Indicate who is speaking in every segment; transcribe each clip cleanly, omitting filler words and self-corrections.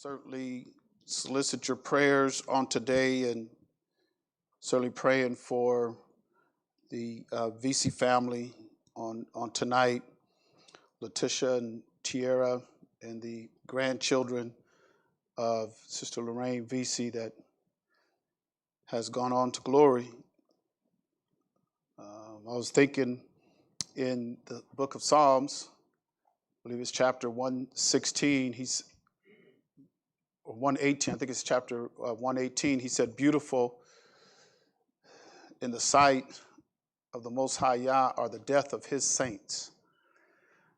Speaker 1: Certainly solicit your prayers on today and certainly praying for the VC family on tonight, Letitia and Tierra and the grandchildren of Sister Lorraine VC that has gone on to glory. I was thinking in the book of Psalms, I believe it's chapter 116, or 118, I think it's chapter 118, he said, beautiful in the sight of the Most High Yah are the death of his saints.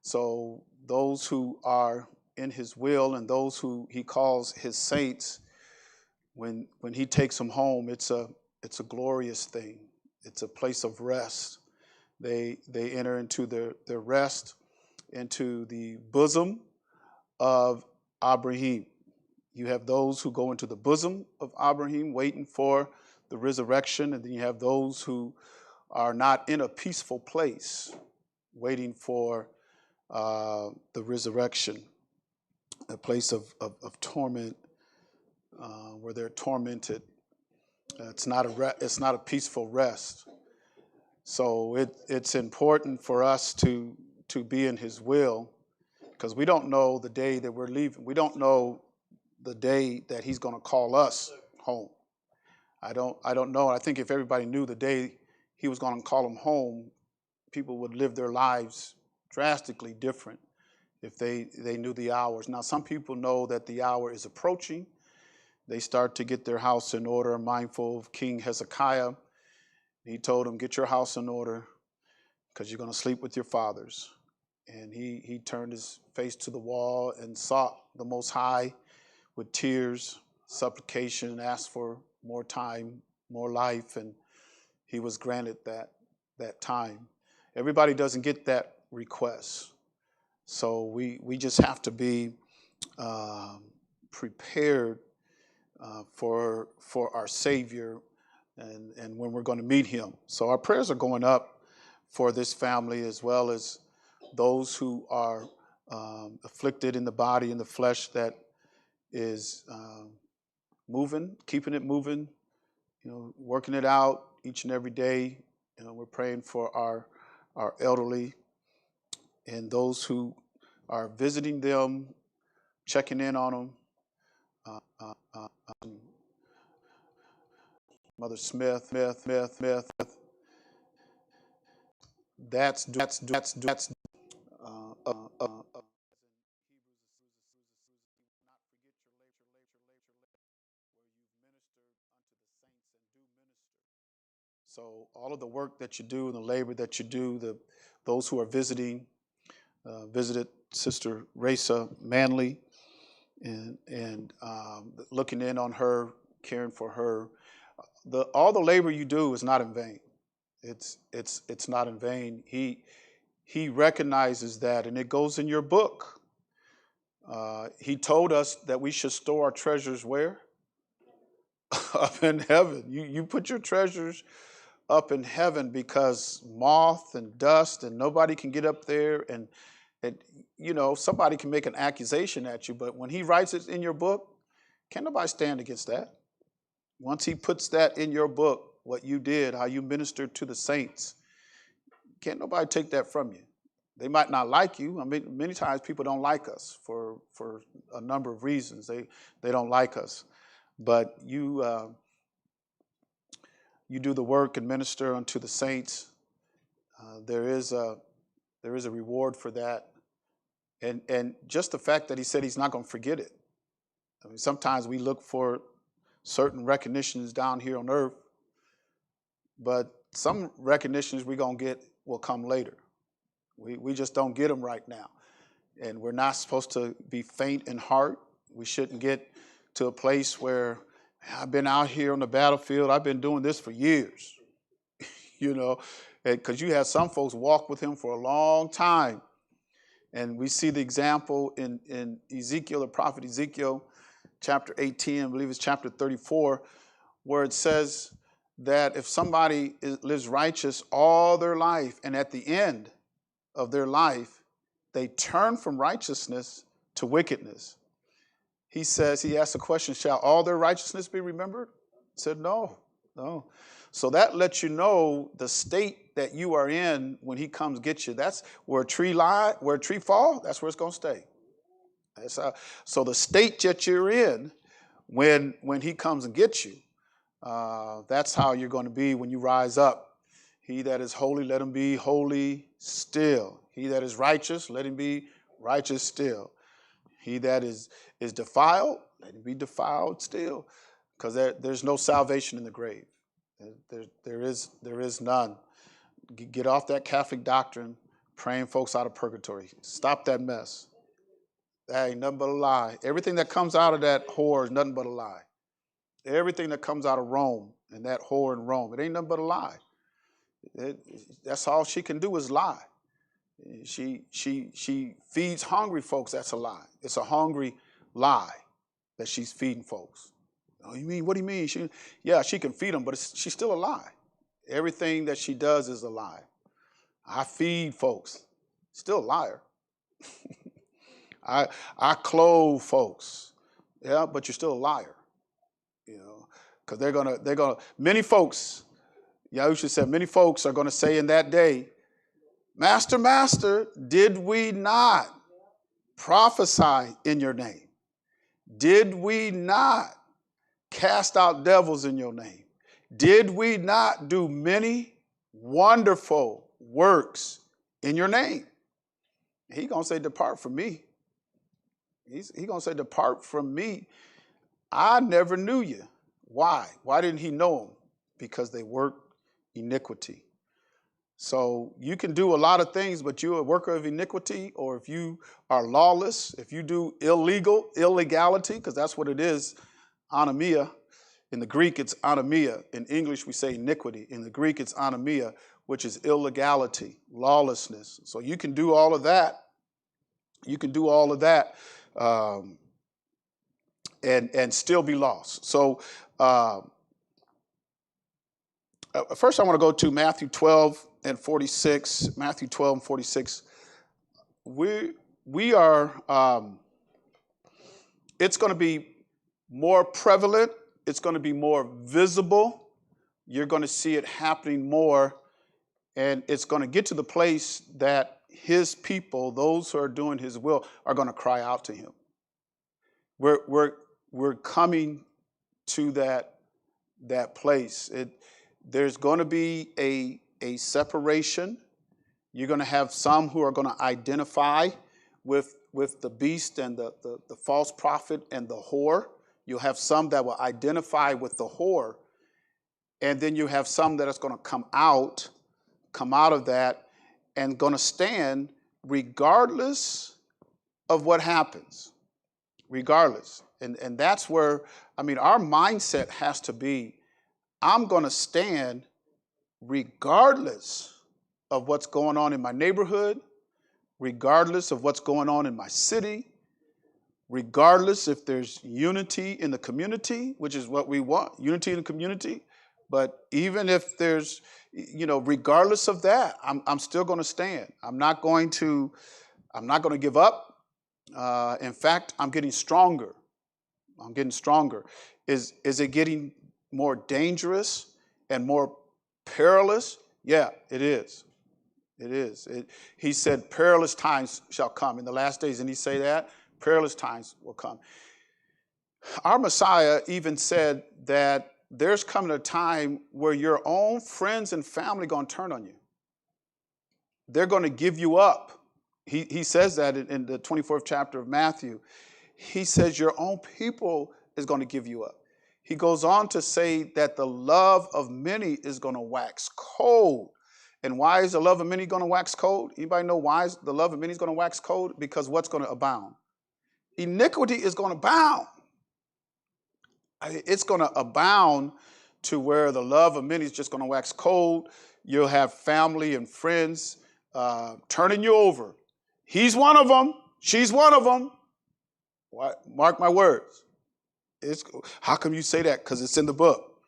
Speaker 1: So those who are in his will and those who he calls his saints, when he takes them home, it's a glorious thing. It's a place of rest. They enter into their rest, into the bosom of Abraham. You have those who go into the bosom of Abraham waiting for the resurrection, and then you have those who are not in a peaceful place waiting for the resurrection, a place of torment where they're tormented. It's not a peaceful rest. So it's important for us to be in his will, because we don't know the day that we're leaving. We don't know the day that he's going to call us home. I don't know. I think if everybody knew the day he was going to call them home, people would live their lives drastically different if they knew the hours. Now, some people know that the hour is approaching. They start to get their house in order, mindful of King Hezekiah. He told them, get your house in order because you're going to sleep with your fathers. And he turned his face to the wall and sought the Most High with tears, supplication, and asked for more time, more life, and he was granted that time. Everybody doesn't get that request. So we just have to be prepared for our Savior and when we're going to meet him. So our prayers are going up for this family, as well as those who are afflicted in the body and the flesh that is moving, keeping it moving, working it out each and every day. We're praying for our elderly and those who are visiting them, checking in on them. Mother Smith. That's So all of the work that you do and the labor that you do, those who are visited Sister Rasa Manley and looking in on her, caring for her. All the labor you do is not in vain. It's not in vain. He recognizes that, and it goes in your book. He told us that we should store our treasures where? Up in heaven. You put your treasures up in heaven, because moth and dust and nobody can get up there, and somebody can make an accusation at you, but when he writes it in your book, can't nobody stand against that. Once he puts that in your book, what you did, how you ministered to the saints, can't nobody take that from you. They might not like you. I mean, many times people don't like us for a number of reasons. They don't like us, but you do the work and minister unto the saints. There is a reward for that, and just the fact that he said he's not going to forget it. I mean, sometimes we look for certain recognitions down here on earth, but some recognitions we're going to get will come later. We just don't get them right now, and we're not supposed to be faint in heart. We shouldn't get to a place where I've been out here on the battlefield. I've been doing this for years, because you have some folks walk with him for a long time. And we see the example in Ezekiel, the prophet Ezekiel, chapter 18, I believe it's chapter 34, where it says that if somebody lives righteous all their life, and at the end of their life, they turn from righteousness to wickedness, He says, he asked the question, shall all their righteousness be remembered? He said, no, no. So that lets you know the state that you are in when he comes get you. That's where a tree fall, that's where it's going to stay. So the state that you're in when he comes and gets you, that's how you're going to be when you rise up. He that is holy, let him be holy still. He that is righteous, let him be righteous still. He that is defiled, let him be defiled still. Because there's no salvation in the grave. There is none. Get off that Catholic doctrine, praying folks out of purgatory. Stop that mess. That ain't nothing but a lie. Everything that comes out of that whore is nothing but a lie. Everything that comes out of Rome and that whore in Rome, it ain't nothing but a lie. That's all she can do is lie. She feeds hungry folks. That's a lie. It's a hungry lie that she's feeding folks. Oh, you mean? What do you mean? She can feed them, but she's still a lie. Everything that she does is a lie. I feed folks. Still a liar. I clothe folks. Yeah, but you're still a liar. You know, because they're gonna. Many folks, Yahusha said, many folks are gonna say in that day, Master, Master, did we not prophesy in your name? Did we not cast out devils in your name? Did we not do many wonderful works in your name? He gonna say, depart from me. He's gonna say, depart from me. I never knew you. Why? Why didn't he know them? Because they work iniquity. So you can do a lot of things, but you're a worker of iniquity, or if you are lawless, if you do illegality, because that's what it is, anomia. In the Greek, it's anomia. In English, we say iniquity. In the Greek, it's anomia, which is illegality, lawlessness. So you can do all of that. You can do all of that and still be lost. So first I want to go to Matthew 12 and 46. Matthew 12 and 46. We are, it's going to be more prevalent. It's going to be more visible. You're going to see it happening more. And it's going to get to the place that his people, those who are doing his will, are going to cry out to him. We're coming to that place. There's going to be a separation. You're going to have some who are going to identify with the beast and the false prophet and the whore. You'll have some that will identify with the whore. And then you have some that is going to come out of that and going to stand regardless of what happens. Regardless. And that's where, our mindset has to be, I'm going to stand regardless of what's going on in my neighborhood, regardless of what's going on in my city, regardless if there's unity in the community, which is what we want, unity in the community. But even if there's, regardless of that, I'm still going to stand. I'm not going to give up. In fact, I'm getting stronger. Is it getting more dangerous and more perilous? Yeah, it is. It is. He said, perilous times shall come in the last days. And he say that? Perilous times will come. Our Messiah even said that there's coming a time where your own friends and family are going to turn on you. They're going to give you up. He says that in the 24th chapter of Matthew. He says your own people is going to give you up. He goes on to say that the love of many is going to wax cold. And why is the love of many going to wax cold? Anybody know why the love of many is going to wax cold? Because what's going to abound? Iniquity is going to abound. It's going to abound to where the love of many is just going to wax cold. You'll have family and friends turning you over. He's one of them. She's one of them. Mark my words. How come you say that? Because it's in the book.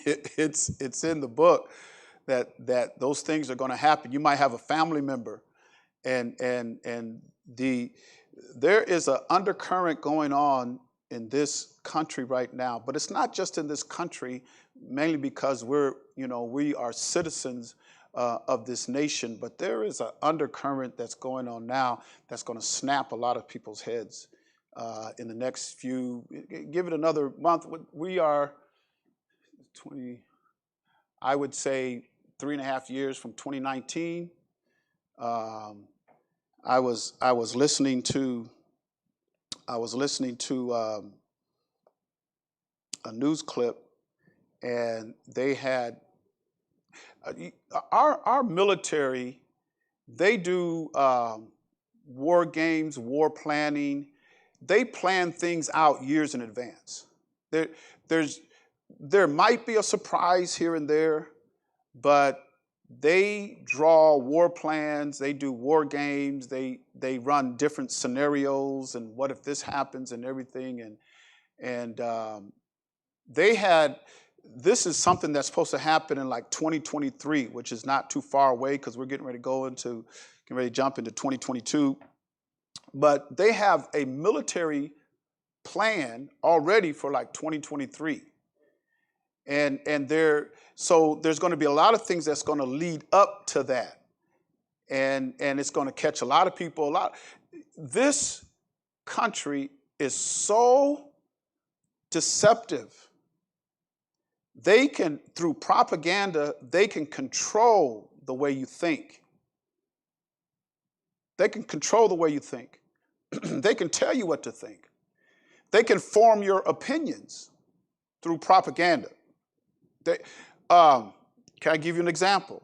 Speaker 1: It's in the book that those things are going to happen. You might have a family member, and there is an undercurrent going on in this country right now, but it's not just in this country, mainly because we are citizens of this nation, but there is an undercurrent that's going on now that's going to snap a lot of people's heads in the next give it another month. We are 20, I would say 3.5 years from 2019. I was listening to a news clip, and they had our military. They do war games, war planning. They plan things out years in advance. There might be a surprise here and there, but they draw war plans, they do war games, they run different scenarios and what if this happens and everything. And this is something that's supposed to happen in like 2023, which is not too far away because we're getting ready to jump into 2022. But they have a military plan already for like 2023. So there's going to be a lot of things that's going to lead up to that. And it's going to catch a lot of people. This country is so deceptive. They can, through propaganda, they can control the way you think. They can control the way you think. They can tell you what to think. They can form your opinions through propaganda. Can I give you an example?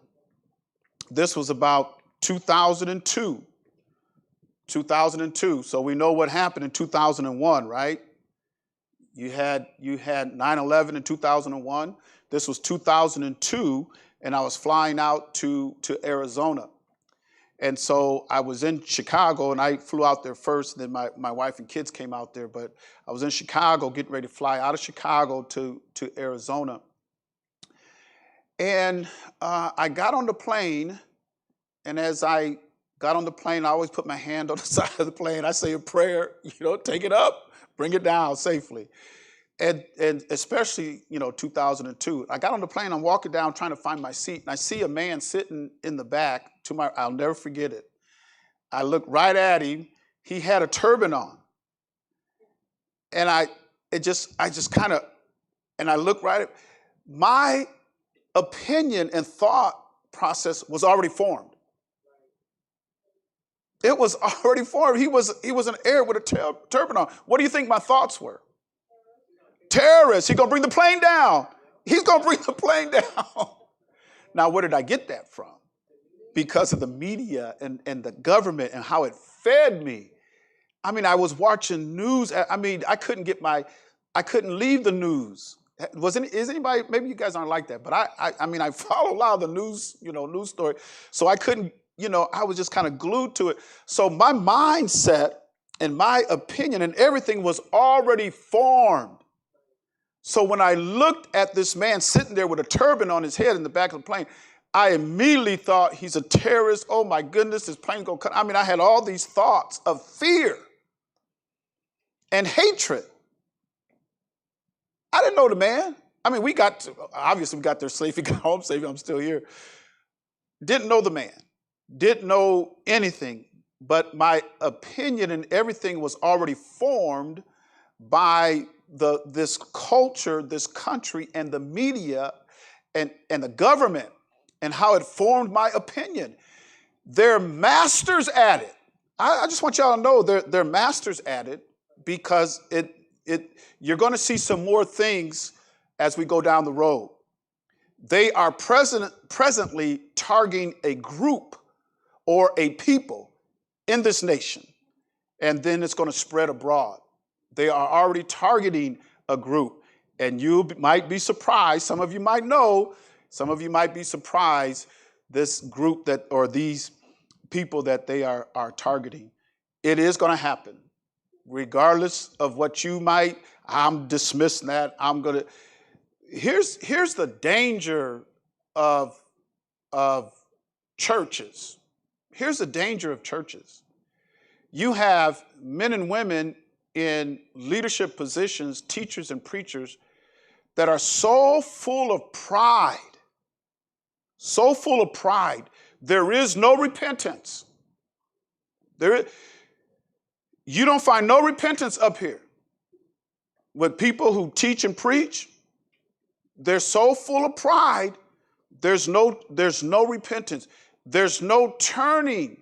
Speaker 1: This was about 2002. 2002. So we know what happened in 2001, right? You had 9/11 in 2001. This was 2002, and I was flying out to Arizona. And so I was in Chicago, and I flew out there first, and then my wife and kids came out there. But I was in Chicago, getting ready to fly out of Chicago to Arizona. And I got on the plane, and as I got on the plane, I always put my hand on the side of the plane. I say a prayer, take it up, bring it down safely. And especially, 2002. I got on the plane, I'm walking down trying to find my seat, and I see a man sitting in the back I'll never forget it. I looked right at him. He had a turban on. And I looked right at my opinion and thought process was already formed. It was already formed. He was an Arab with a turban on. What do you think my thoughts were? Terrorist. He's going to bring the plane down. He's going to bring the plane down. Now, where did I get that from? Because of the media and the government and how it fed me. I mean, I was watching news. I mean, I couldn't leave the news. Is anybody, maybe you guys aren't like that, but I follow a lot of the news, news story. So I couldn't, I was just kind of glued to it. So my mindset and my opinion and everything was already formed. So when I looked at this man sitting there with a turban on his head in the back of the plane, I immediately thought he's a terrorist. Oh my goodness, this plane's going to come. I mean, I had all these thoughts of fear and hatred. I didn't know the man. I mean, obviously we got there safe. We got home safe. I'm still here. Didn't know the man. Didn't know anything. But my opinion and everything was already formed by this culture, this country, and the media and the government, and how it formed my opinion. They're masters at it. I just want y'all to know they're masters at it, because you're going to see some more things as we go down the road. They are presently targeting a group or a people in this nation, and then it's going to spread abroad. They are already targeting a group, and you might be surprised. Some of you might know. Some of you might be surprised this group or these people that they are targeting. It is going to happen. Regardless of what I'm dismissing that. Here's the danger of churches. Here's the danger of churches. You have men and women in leadership positions, teachers and preachers, that are so full of pride, there is no repentance. You don't find no repentance up here. With people who teach and preach, they're so full of pride, there's no repentance. There's no turning.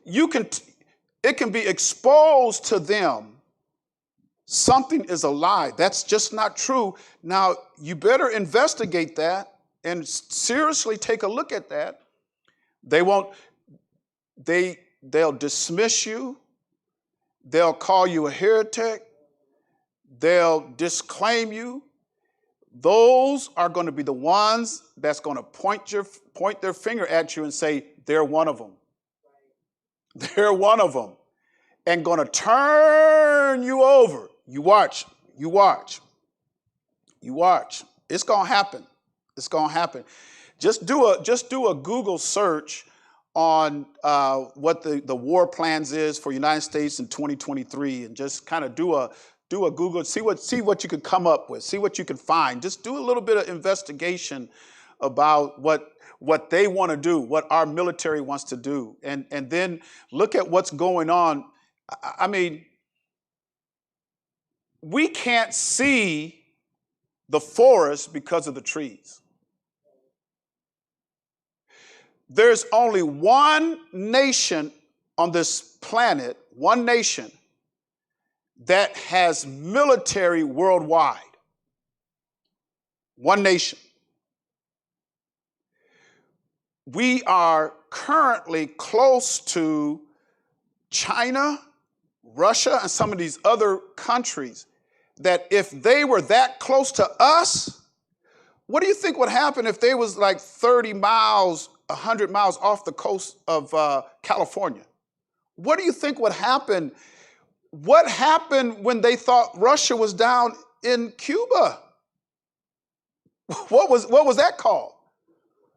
Speaker 1: It can be exposed to them. Something is a lie. That's just not true. Now, you better investigate that and seriously take a look at that. They'll dismiss you. They'll call you a heretic. They'll disclaim you. Those are going to be the ones that's going to point their finger at you and say, they're one of them. They're one of them. And going to turn you over. You watch. It's going to happen. Just do a Google search on what the war plans is for United States in 2023, and just kind of do a Google, see what you could come up with, see what you can find. Just do a little bit of investigation about what they want to do, what our military wants to do, and then look at what's going on. I mean, we can't see the forest because of the trees. There's only one nation on this planet, one nation, that has military worldwide. One nation. We are currently close to China, Russia, and some of these other countries that if they were that close to us, what do you think would happen if they was like 30 miles, 100 miles off the coast of California? What do you think would happen? What happened when they thought Russia was down in Cuba? What was that called?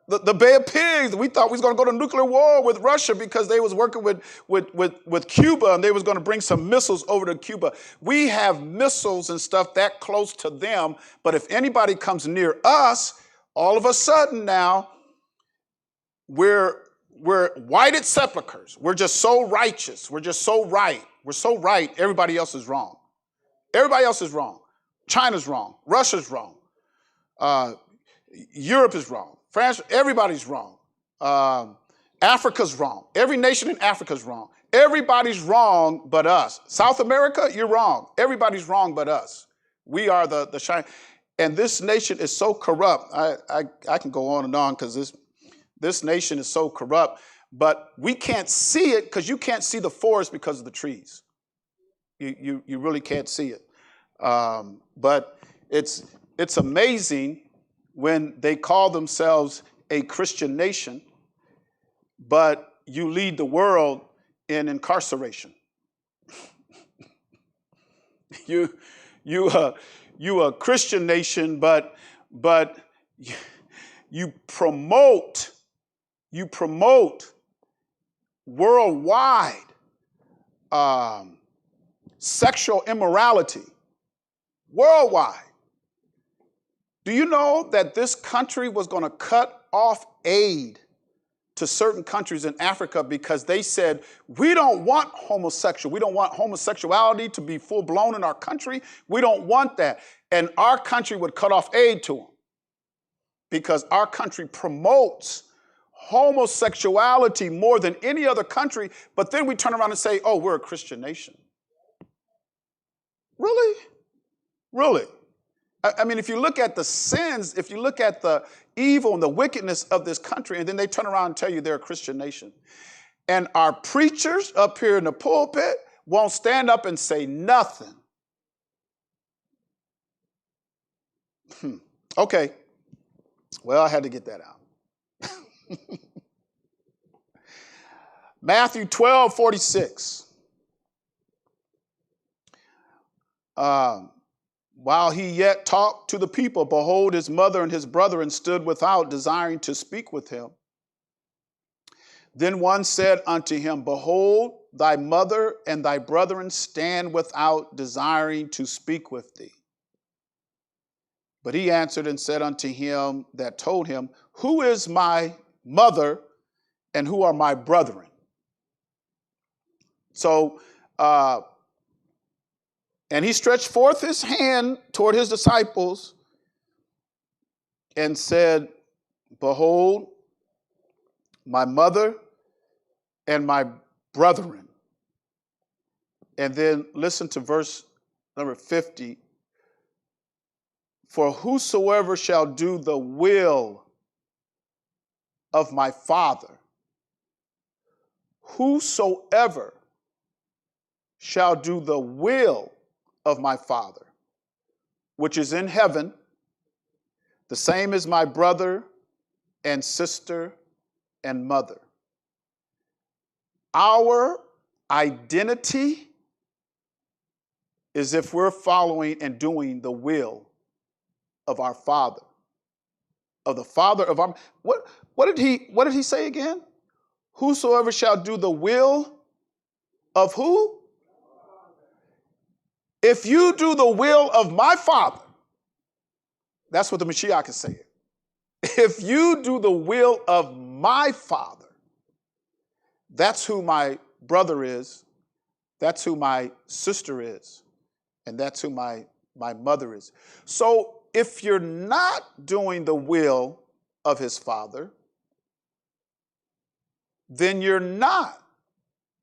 Speaker 1: The Bay of Pigs. We thought we was going to go to nuclear war with Russia because they was working with Cuba, and they was going to bring some missiles over to Cuba. We have missiles and stuff that close to them, but if anybody comes near us, all of a sudden now, we're whited sepulchers. We're just so righteous. We're just so right. We're so right. Everybody else is wrong. Everybody else is wrong. China's wrong. Russia's wrong. Europe is wrong. France, everybody's wrong. Africa's wrong. Every nation in Africa's wrong. Everybody's wrong but us. South America, you're wrong. Everybody's wrong but us. We are the shine. And this nation is so corrupt. I can go on and on because this nation is so corrupt. But we can't see it because you can't see the forest because of the trees. You really can't see it. But it's amazing when they call themselves a Christian nation, but you lead the world in incarceration. you a Christian nation, but you promote worldwide sexual immorality worldwide. Do you know that this country was going to cut off aid to certain countries in Africa because they said, we don't want homosexual. We don't want homosexuality to be full blown in our country. We don't want that. And our country would cut off aid to them because our country promotes homosexuality more than any other country. But then we turn around and say, oh, we're a Christian nation. Really? Really? I mean, if you look at the sins, if you look at the evil and the wickedness of this country, and then they turn around and tell you they're a Christian nation. And our preachers up here in the pulpit won't stand up and say nothing. Okay. Well, I had to get that out. Matthew 12:46. While he yet talked to the people, behold, his mother and his brethren stood without, desiring to speak with him. Then one said unto him, behold, thy mother and thy brethren stand without, desiring to speak with thee. But he answered and said unto him that told him, who is my mother and who are my brethren? So, and he stretched forth his hand toward his disciples and said, behold, my mother and my brethren. And then listen to verse number 50. For whosoever shall do the will of my Father, whosoever shall do the will of my Father, which is in heaven, the same is my brother and sister and mother. Our identity is if we're following and doing the will of our Father, of the Father of our. What did he say again? Whosoever shall do the will of who? If you do the will of my Father, that's what the Mashiach is saying. If you do the will of my Father, that's who my brother is, that's who my sister is, and that's who my mother is. So if you're not doing the will of his Father, then you're not.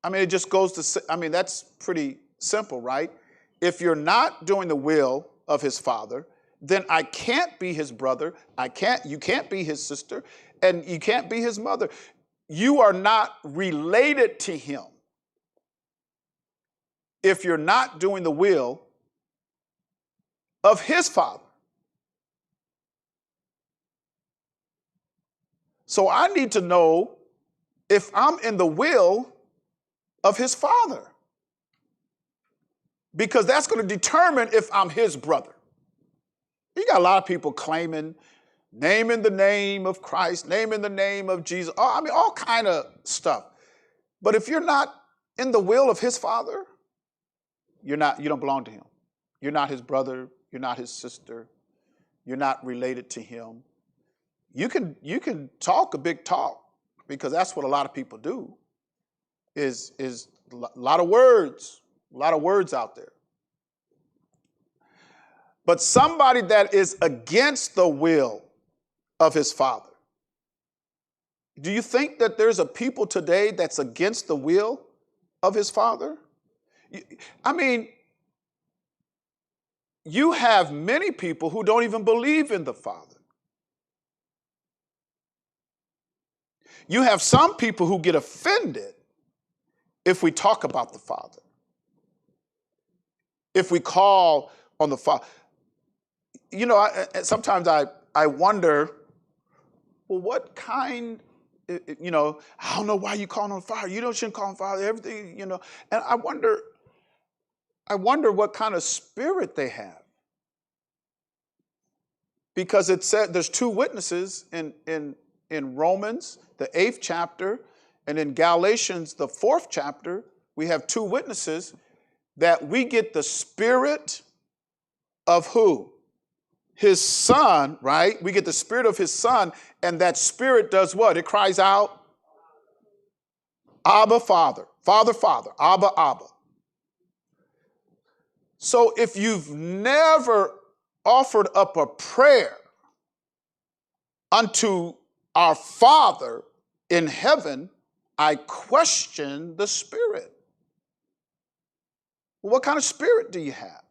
Speaker 1: I mean, it just goes to, I mean, that's pretty simple, right? If you're not doing the will of his Father, then I can't be his brother, you can't be his sister, and you can't be his mother. You are not related to him if you're not doing the will of his Father. So I need to know if I'm in the will of his Father, because that's going to determine if I'm his brother. You got a lot of people claiming, naming the name of Christ, naming the name of Jesus. I mean, all kind of stuff. But if you're not in the will of his Father, you don't belong to him. You're not his brother. You're not his sister. You're not related to him. You can talk a big talk, because that's what a lot of people do, is a lot of words out there. But somebody that is against the will of his Father. Do you think that there's a people today that's against the will of his Father? I mean, you have many people who don't even believe in the Father. You have some people who get offended if we talk about the Father, if we call on the Father. You know, sometimes I wonder, well, what kind, you know, I don't know why you call on fire. You shouldn't call on fire, everything, you know. And I wonder what kind of spirit they have. Because it said there's two witnesses in Romans, the 8th chapter, and in Galatians, the 4th chapter, we have two witnesses that we get the spirit of who? His Son, right? We get the spirit of his Son, and that spirit does what? It cries out, Abba, Father, Father, Father, Abba, Abba. So if you've never offered up a prayer unto our Father in heaven, I question the spirit. What kind of spirit do you have?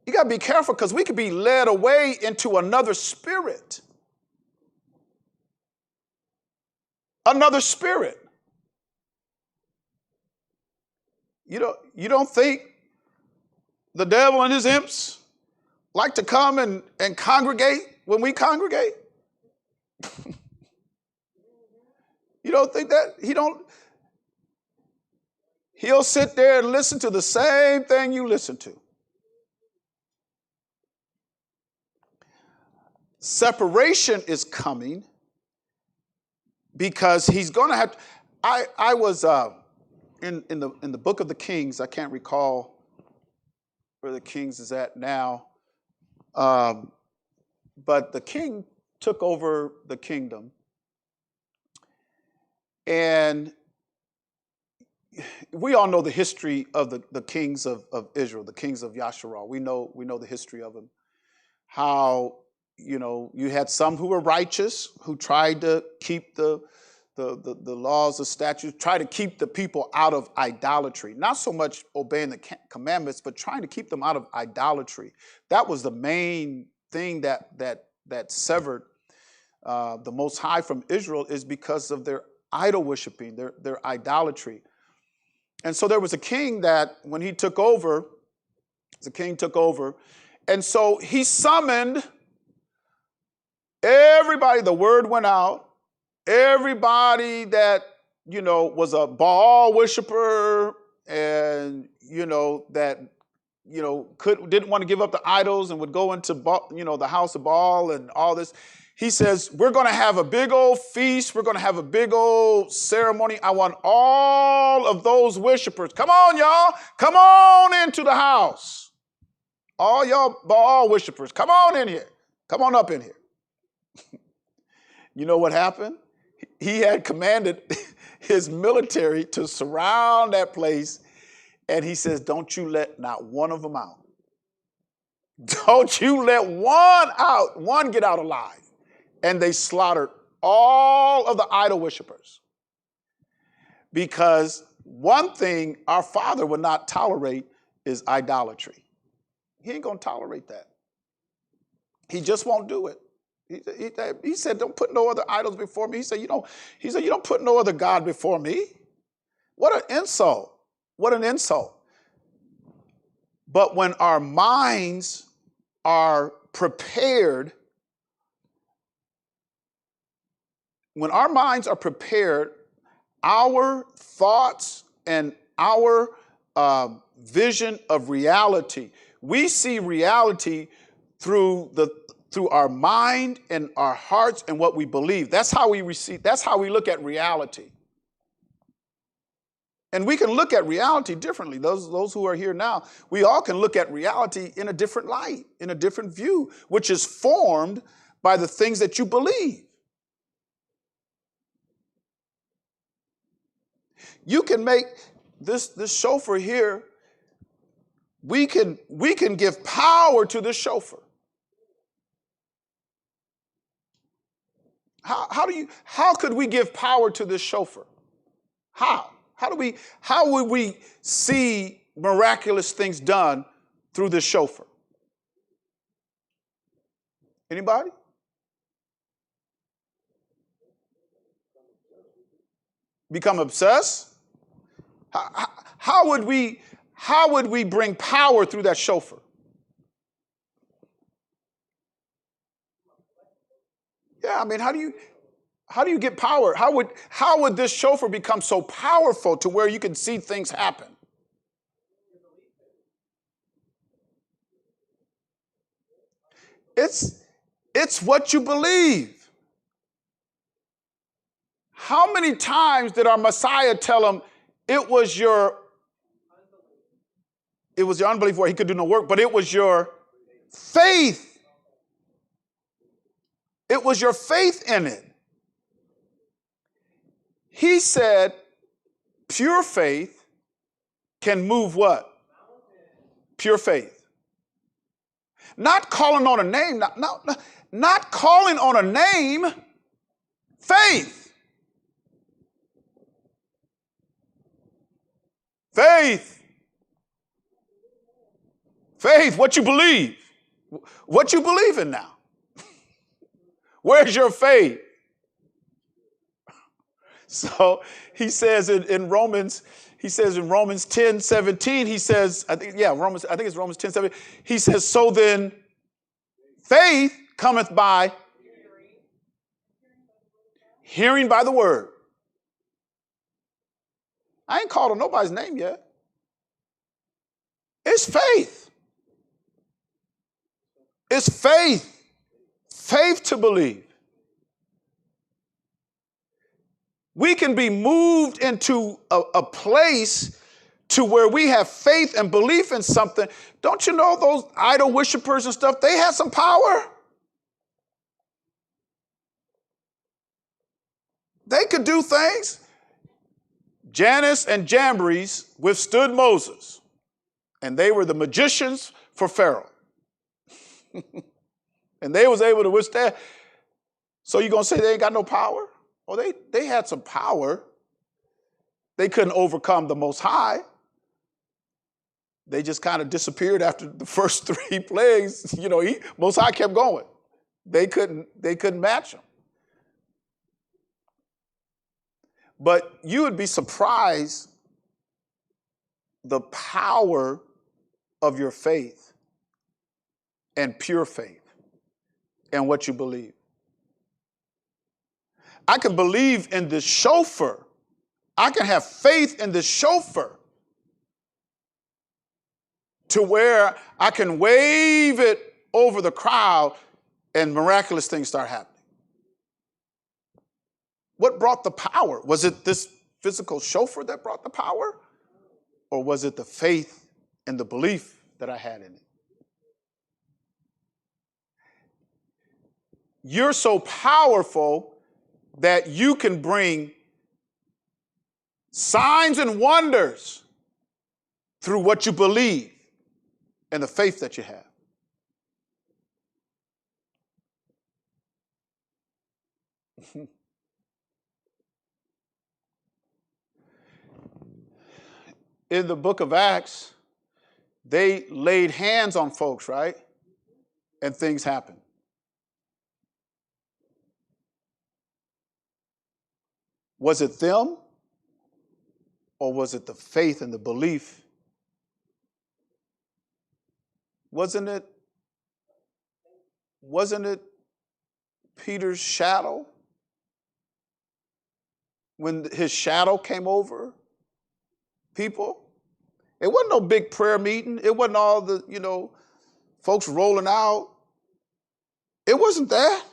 Speaker 1: You got to be careful, because we could be led away into another spirit. Another spirit. You don't think the devil and his imps like to come and congregate when we congregate? You don't think that? He'll sit there and listen to the same thing you listen to. Separation is coming, because he's going to have, I was in the book of the Kings. I can't recall where the Kings is at now, but the king took over the kingdom, and we all know the history of the kings of Israel, the kings of Yasharal. We know the history of them. How, you had some who were righteous, who tried to keep the laws, the statutes, try to keep the people out of idolatry. Not so much obeying the commandments, but trying to keep them out of idolatry. That was the main thing that severed the Most High from Israel, is because of their idol worshiping, their idolatry. And so there was a king that, when he took over, and so he summoned everybody. The word went out. Everybody that, was a Baal worshiper, and, that, didn't want to give up the idols and would go into, the house of Baal and all this. He says, we're going to have a big old feast. We're going to have a big old ceremony. I want all of those worshipers. Come on, y'all. Come on into the house. All y'all Baal worshipers, come on in here. Come on up in here. You know what happened? He had commanded his military to surround that place. And he says, don't you let not one of them out. Don't you let one get out alive. And they slaughtered all of the idol worshipers. Because one thing our Father would not tolerate is idolatry. He ain't going to tolerate that. He just won't do it. He said, don't put no other idols before me. He said, you don't put no other God before me. What an insult. What an insult. But when our minds are prepared, our thoughts and our vision of reality, we see reality through our mind and our hearts and what we believe. That's how we look at reality. And we can look at reality differently. Those who are here now, we all can look at reality in a different light, in a different view, which is formed by the things that you believe. You can make this shofar here, we can give power to this shofar. How could we give power to this shofar? How would we see miraculous things done through this shofar? Anybody? Become obsessed? How would we bring power through that shofar? Yeah, I mean, how do you get power? How would this shofar become so powerful to where you can see things happen? It's what you believe. How many times did our Messiah tell him it was your unbelief where he could do no work, but it was your faith. It was your faith in it. He said pure faith can move what? Pure faith. Not calling on a name, not calling on a name, faith. Faith. Faith, what you believe. What you believe in now. Where's your faith? So he says in Romans 10:17, he says, I think it's Romans 10:17. He says, so then faith cometh by hearing by the word. I ain't called on nobody's name yet. It's faith. It's faith. Faith to believe. We can be moved into a place to where we have faith and belief in something. Don't you know those idol worshipers and stuff, they had some power? They could do things. Jannes and Jambres withstood Moses, and they were the magicians for Pharaoh. And they was able to withstand. So you're going to say they ain't got no power? Well, they had some power. They couldn't overcome the Most High. They just kind of disappeared after the first 3 plagues. You know, Most High kept going. They couldn't match him. But you would be surprised the power of your faith and pure faith and what you believe. I can believe in this chauffeur. I can have faith in this chauffeur to where I can wave it over the crowd and miraculous things start happening. What brought the power? Was it this physical chauffeur that brought the power? Or was it the faith and the belief that I had in it? You're so powerful that you can bring signs and wonders through what you believe and the faith that you have. In the book of Acts, they laid hands on folks, right? And things happened. Was it them? Or was it the faith and the belief? Wasn't it Peter's shadow? When his shadow came over people? It wasn't no big prayer meeting. It wasn't all the, folks rolling out. It wasn't that.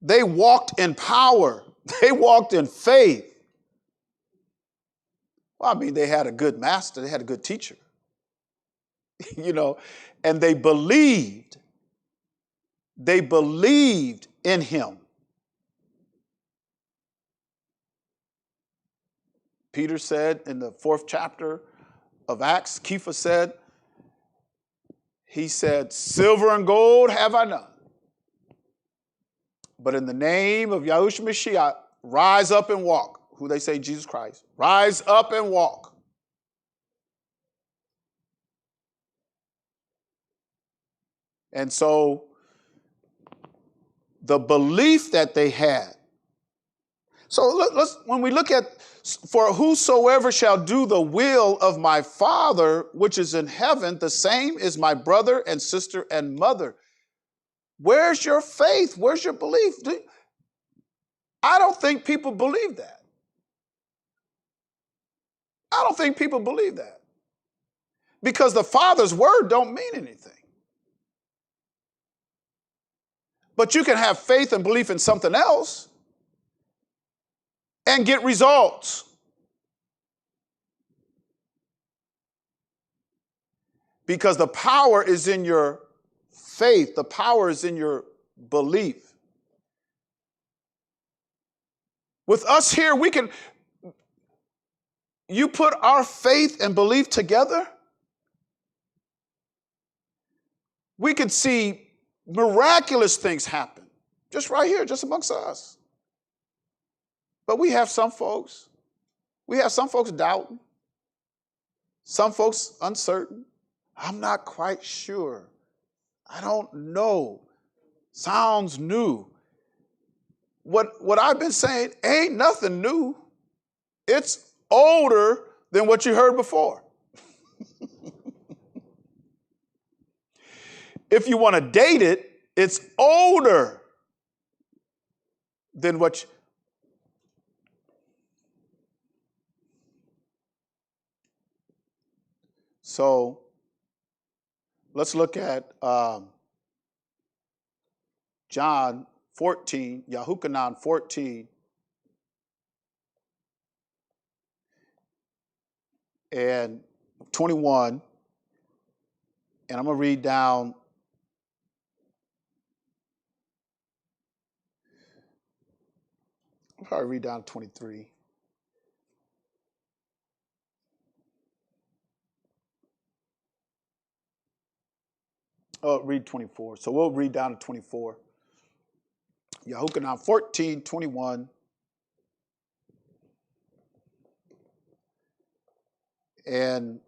Speaker 1: They walked in power. They walked in faith. Well, I mean, they had a good master. They had a good teacher. And they believed. They believed in him. Peter said in the 4th chapter of Acts, Kepha said, he said, silver and gold have I none. But in the name of Yahushua Mashiach, rise up and walk. Who they say, Jesus Christ. Rise up and walk. And so the belief that they had. So let's when we look at, for whosoever shall do the will of my Father, which is in heaven, the same is my brother and sister and mother. Where's your faith? Where's your belief? I don't think people believe that. I don't think people believe that. Because the Father's word don't mean anything. But you can have faith and belief in something else and get results. Because the power is in your faith. The power is in your belief. With us here, you put our faith and belief together, we can see miraculous things happen. Just right here, just amongst us. But we have some folks doubting. Some folks uncertain. I'm not quite sure. I don't know. Sounds new. What I've been saying ain't nothing new. It's older than what you heard before. If you want to date it, it's older than what you... So let's look at John 14, Yahuchanan 14, and 21, and I'm going to read down. I'll probably read down to 23. Oh, read 24. So we'll read down to 24. Yahuchanan 14:21. And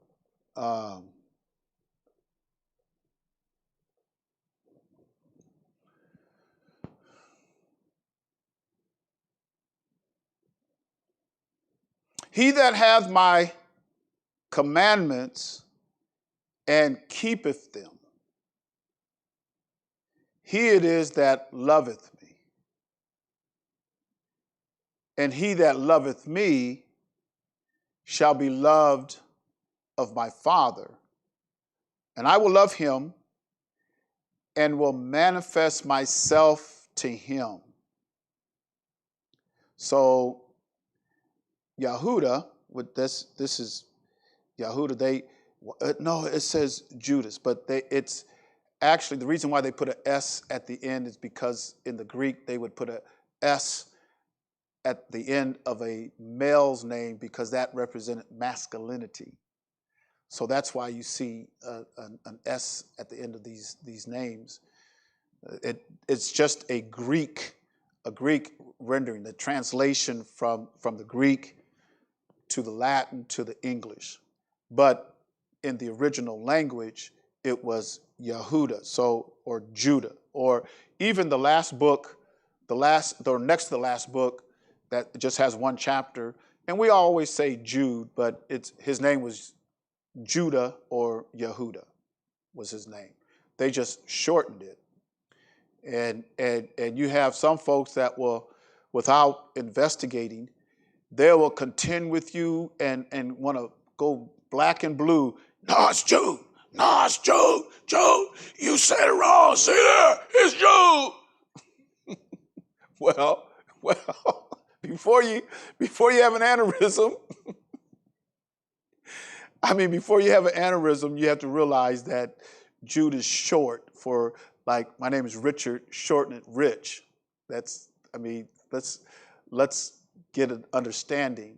Speaker 1: he that hath my commandments and keepeth them, he it is that loveth me. And he that loveth me shall be loved of my Father, and I will love him and will manifest myself to him. So Yahuda, with this is Yahuda. No, it says Judas, but it's actually the reason why they put an S at the end is because in the Greek they would put a S at the end of a male's name because that represented masculinity. So that's why you see an S at the end of these names. It's just a Greek rendering, the translation from the Greek to the Latin to the English. But in the original language, it was Yahuda, or Judah, or even the last book, next to the last book that just has one chapter. And we always say Jude, but his name was Judah, or Yahuda was his name. They just shortened it. And you have some folks that will, without investigating, they will contend with you and want to go black and blue. No, it's Jude. No, it's Jude. Jude, you said it wrong. See there, it's Jude. Well, before you have an aneurysm, before you have an aneurysm, you have to realize that Jude is short for, like, my name is Richard, shorten it Rich. Let's get an understanding,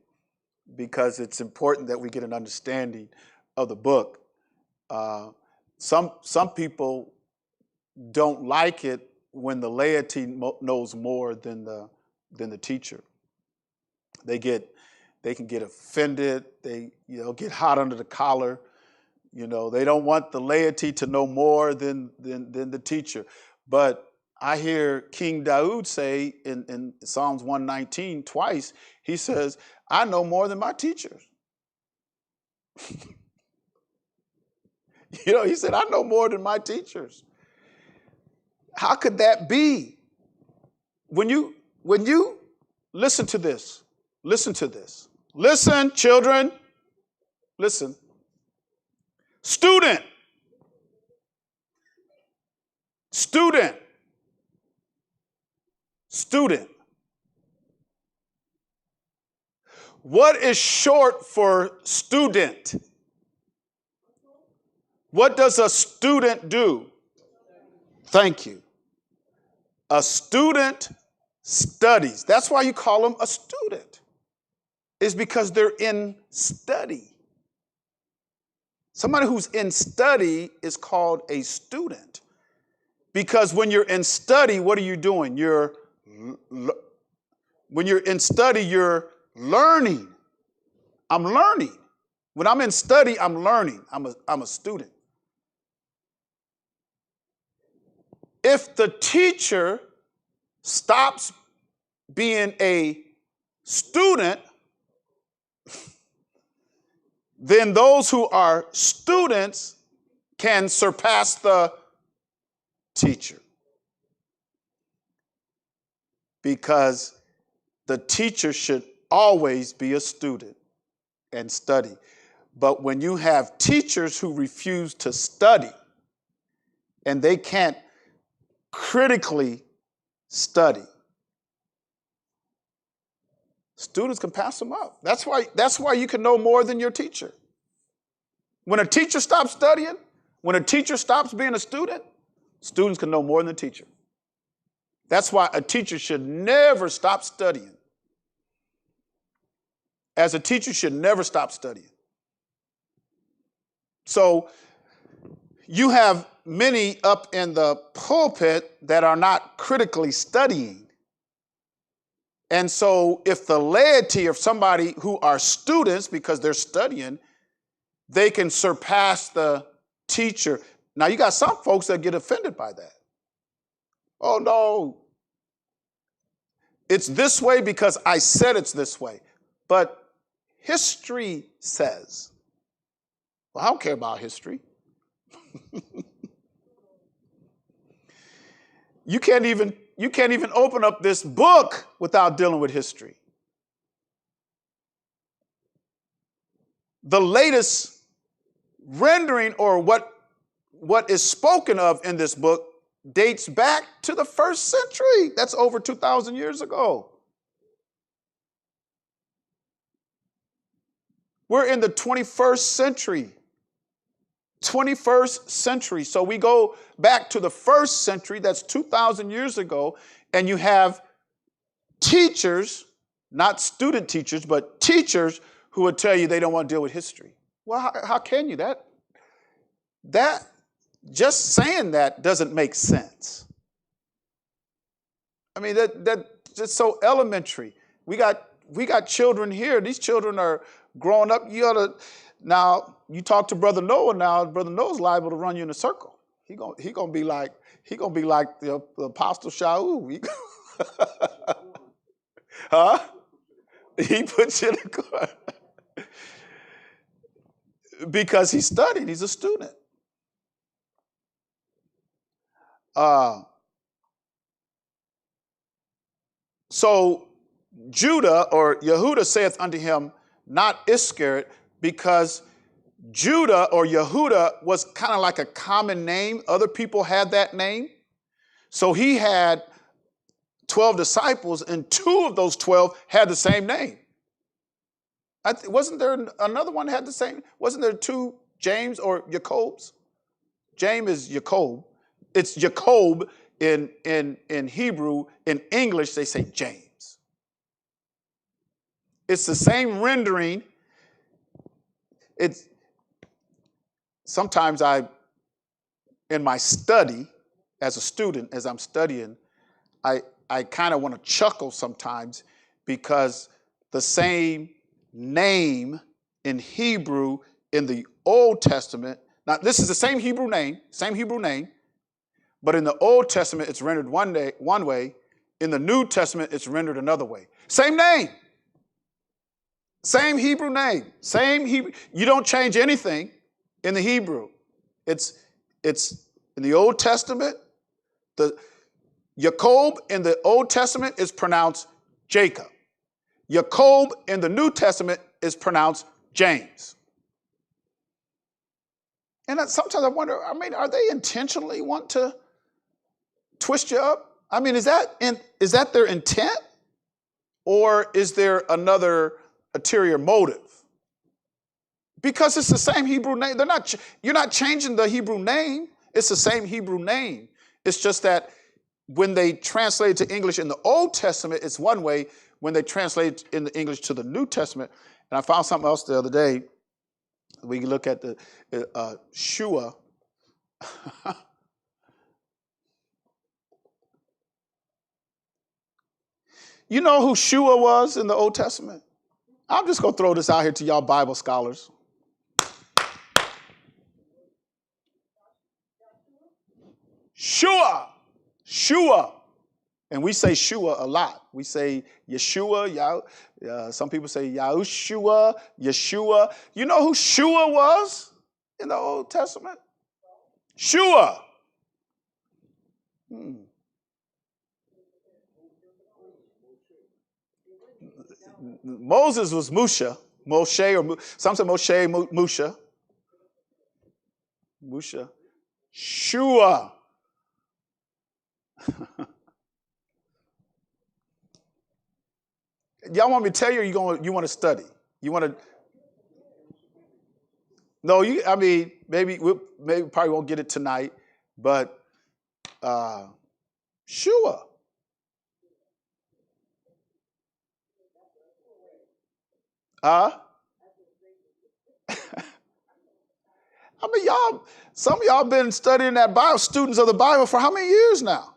Speaker 1: because it's important that we get an understanding of the book. Some people don't like it when the laity knows more than the teacher. They can get offended. They get hot under the collar. They don't want the laity to know more than the teacher. But I hear King Daud say in Psalms 119 twice, he says, I know more than my teachers. He said, I know more than my teachers. How could that be? When you listen to this, listen, children, listen. Student. What is short for student? What does a student do? Thank you. A student studies. That's why you call them a student. It's because they're in study. Somebody who's in study is called a student. Because when you're in study, what are you doing? When you're in study, you're learning. I'm learning. When I'm in study, I'm learning. I'm a student. If the teacher stops being a student, then those who are students can surpass the teacher. Because the teacher should always be a student and study. But when you have teachers who refuse to study and they can't critically study, students can pass them up. That's why you can know more than your teacher. When a teacher stops studying, when a teacher stops being a student, students can know more than the teacher. That's why a teacher should never stop studying. As a teacher, should never stop studying. So you have many up in the pulpit that are not critically studying. And so if the laity of somebody who are students, because they're studying, they can surpass the teacher. Now you got some folks that get offended by that. Oh no, it's this way because I said it's this way. But history says, well, I don't care about history. You can't even open up this book without dealing with history. The latest rendering or what is spoken of in this book dates back to the 1st century. That's over 2,000 years ago. We're in the 21st century. 21st century. So we go back to the 1st century, that's 2,000 years ago, and you have teachers, not student teachers, but teachers who would tell you they don't want to deal with history. Well, how can you? That just saying that doesn't make sense. I mean, that's just so elementary. We got children here. These children are growing up. Now you talk to Brother Noah. Now Brother Noah's liable to run you in a circle. He gonna be like the Apostle Shaul. Huh? He puts you in the corner because he studied. He's a student. So Judah or Yehuda saith unto him, not Iscariot, because Judah or Yehuda was kind of like a common name. Other people had that name. So he had 12 disciples, and 2 of those 12 had the same name. Wasn't there another one that had the same? Wasn't there 2 James or Jacobs? James is Jacob. It's Jacob in Hebrew. In English, they say James. It's the same rendering. Sometimes in my study, as a student, as I'm studying, I kind of want to chuckle sometimes because the same name in Hebrew in the Old Testament, now this is the same Hebrew name, but in the Old Testament it's rendered one way, in the New Testament it's rendered another way. Same name. Same Hebrew name. Same Hebrew. You don't change anything in the Hebrew. It's in the Old Testament, the Jacob in the Old Testament is pronounced Jacob. Jacob in the New Testament is pronounced James. And sometimes I wonder, are they intentionally want to twist you up? Is that their intent? Or is there another ulterior motive? Because it's the same Hebrew name. You're not changing the Hebrew name. It's the same Hebrew name. It's just that when they translate to English in the Old Testament, it's one way. When they translate in the English to the New Testament, and I found something else the other day. We can look at the Shua. You know who Shua was in the Old Testament? I'm just going to throw this out here to y'all Bible scholars. Shua. And we say Shua a lot. We say Yeshua. Some people say Yahushua, Yeshua. You know who Shua was in the Old Testament? Shua. Moses was Moshe, or some say Moshe, Musha. Shua. Y'all want me to tell you, or you want to study? You want to? No, I mean, maybe probably won't get it tonight, but Shua. Huh? I mean, some of y'all been studying that Bible, students of the Bible for how many years now?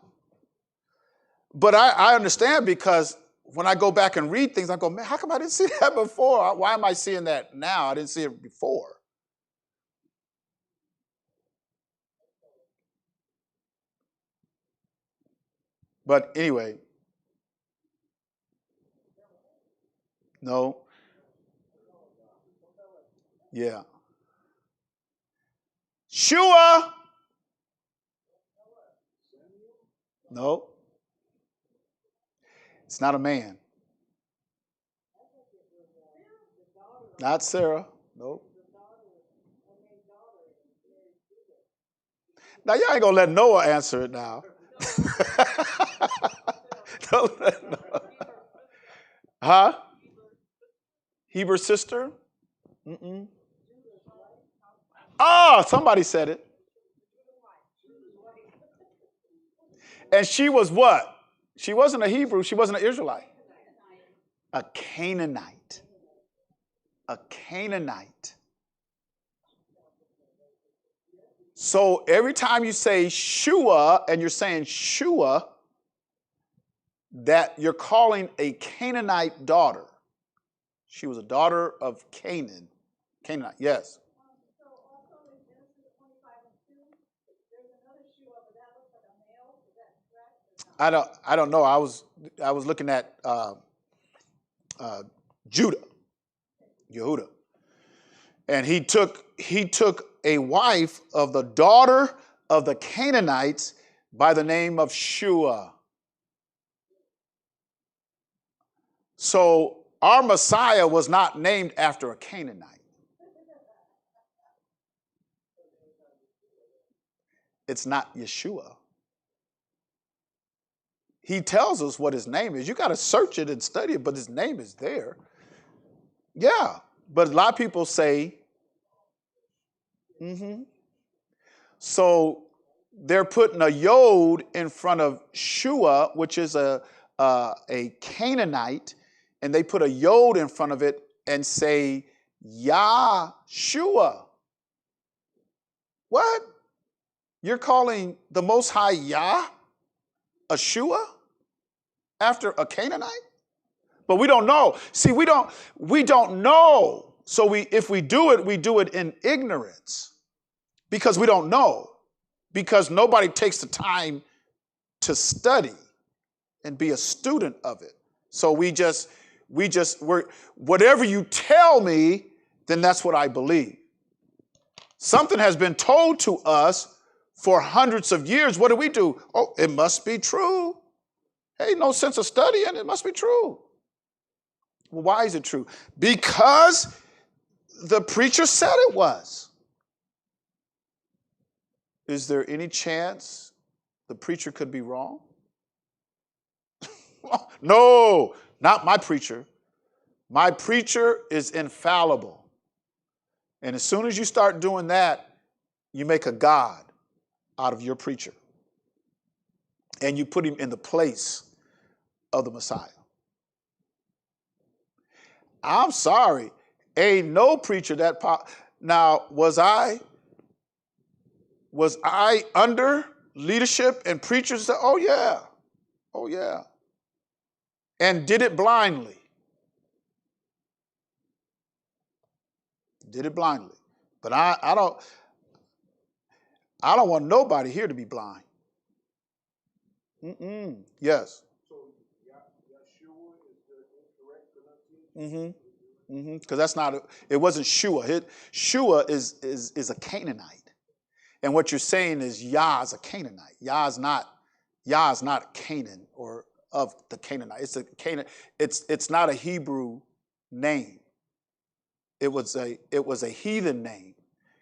Speaker 1: But I understand, because when I go back and read things, I go, man, how come I didn't see that before? Why am I seeing that now? I didn't see it before. But anyway, no, yeah. Shua. No, it's not a man. Not Sarah. No. Now, y'all ain't going to let Noah answer it now. Don't let Noah. Huh? Heber sister? Mm-mm. Oh, somebody said it. And she was what? She wasn't a Hebrew. She wasn't an Israelite. A Canaanite. A Canaanite. So every time you say Shua and you're saying Shua, that you're calling a Canaanite daughter. She was a daughter of Canaan. Canaanite, yes. I don't know. I was looking at Judah, Yehuda, and he took a wife of the daughter of the Canaanites by the name of Shua. So our Messiah was not named after a Canaanite. It's not Yeshua. He tells us what his name is. You got to search it and study it, but his name is there. Yeah, but a lot of people say, So they're putting a yod in front of Shua, which is a Canaanite, and they put a yod in front of it and say Yahshua. What? You're calling the Most High Yah a Shua after a Canaanite? But we don't know. See, we don't know. So if we do it in ignorance, because we don't know, because nobody takes the time to study and be a student of it. So we're whatever you tell me, then that's what I believe. Something has been told to us for hundreds of years. What do? Oh, it must be true. Hey, no sense of studying. It must be true. Well, why is it true? Because the preacher said it was. Is there any chance the preacher could be wrong? No, not my preacher. My preacher is infallible. And as soon as you start doing that, you make a God out of your preacher. And you put him in the place of the Messiah. I'm sorry. Ain't no preacher that Now, was I under leadership and preachers that, oh yeah. And did it blindly. Did it blindly. But I don't want nobody here to be blind. Yes.
Speaker 2: So Yeshua is the incorrect pronunciation?
Speaker 1: Because that's not it wasn't Shua. Shua is a Canaanite. And what you're saying is Yah is a Canaanite. Yah is not Canaan or of the Canaanite. It's a Canaan. It's not a Hebrew name. It was a heathen name.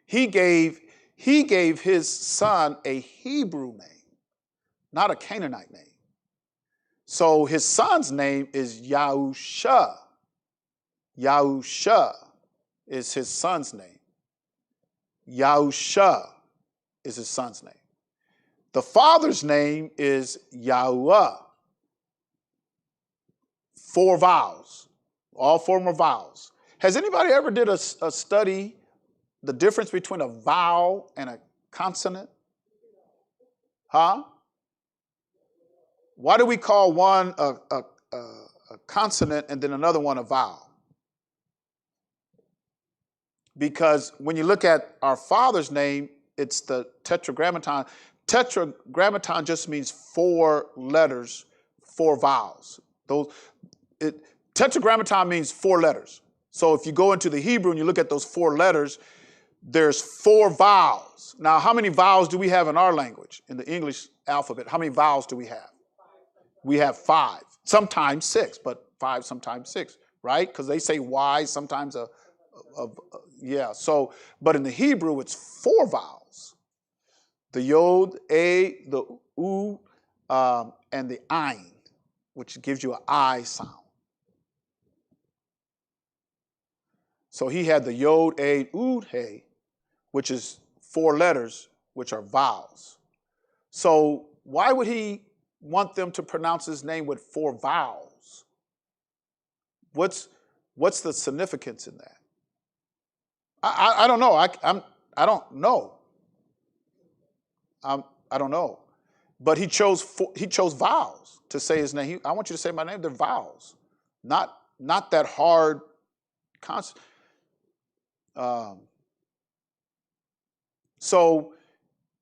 Speaker 1: He gave his son a Hebrew name, not a Canaanite name. So his son's name is Yahusha. Yahusha is his son's name. Yahusha is his son's name. The father's name is Yahuwah. 4 vowels. All 4 more vowels. Has anybody ever did a study the difference between a vowel and a consonant? Huh? Why do we call one a consonant and then another one a vowel? Because when you look at our Father's name, it's the tetragrammaton. Tetragrammaton just means 4 letters, 4 vowels. Tetragrammaton means 4 letters. So if you go into the Hebrew and you look at those 4 letters, there's 4 vowels. Now, how many vowels do we have in our language, in the English alphabet? How many vowels do we have? We have 5, sometimes 6, but 5, sometimes 6, right? Because they say Y, sometimes yeah. So, but in the Hebrew, it's 4 vowels. The Yod, A, the U, and the Ayin, which gives you an I sound. So he had the Yod, A, Ud, He, which is 4 letters, which are vowels. So why would he want them to pronounce his name with 4 vowels? What's the significance in that? I don't know. I don't know. I don't know. But he chose vowels to say his name. I want you to say my name. They're vowels, not that hard consonant. So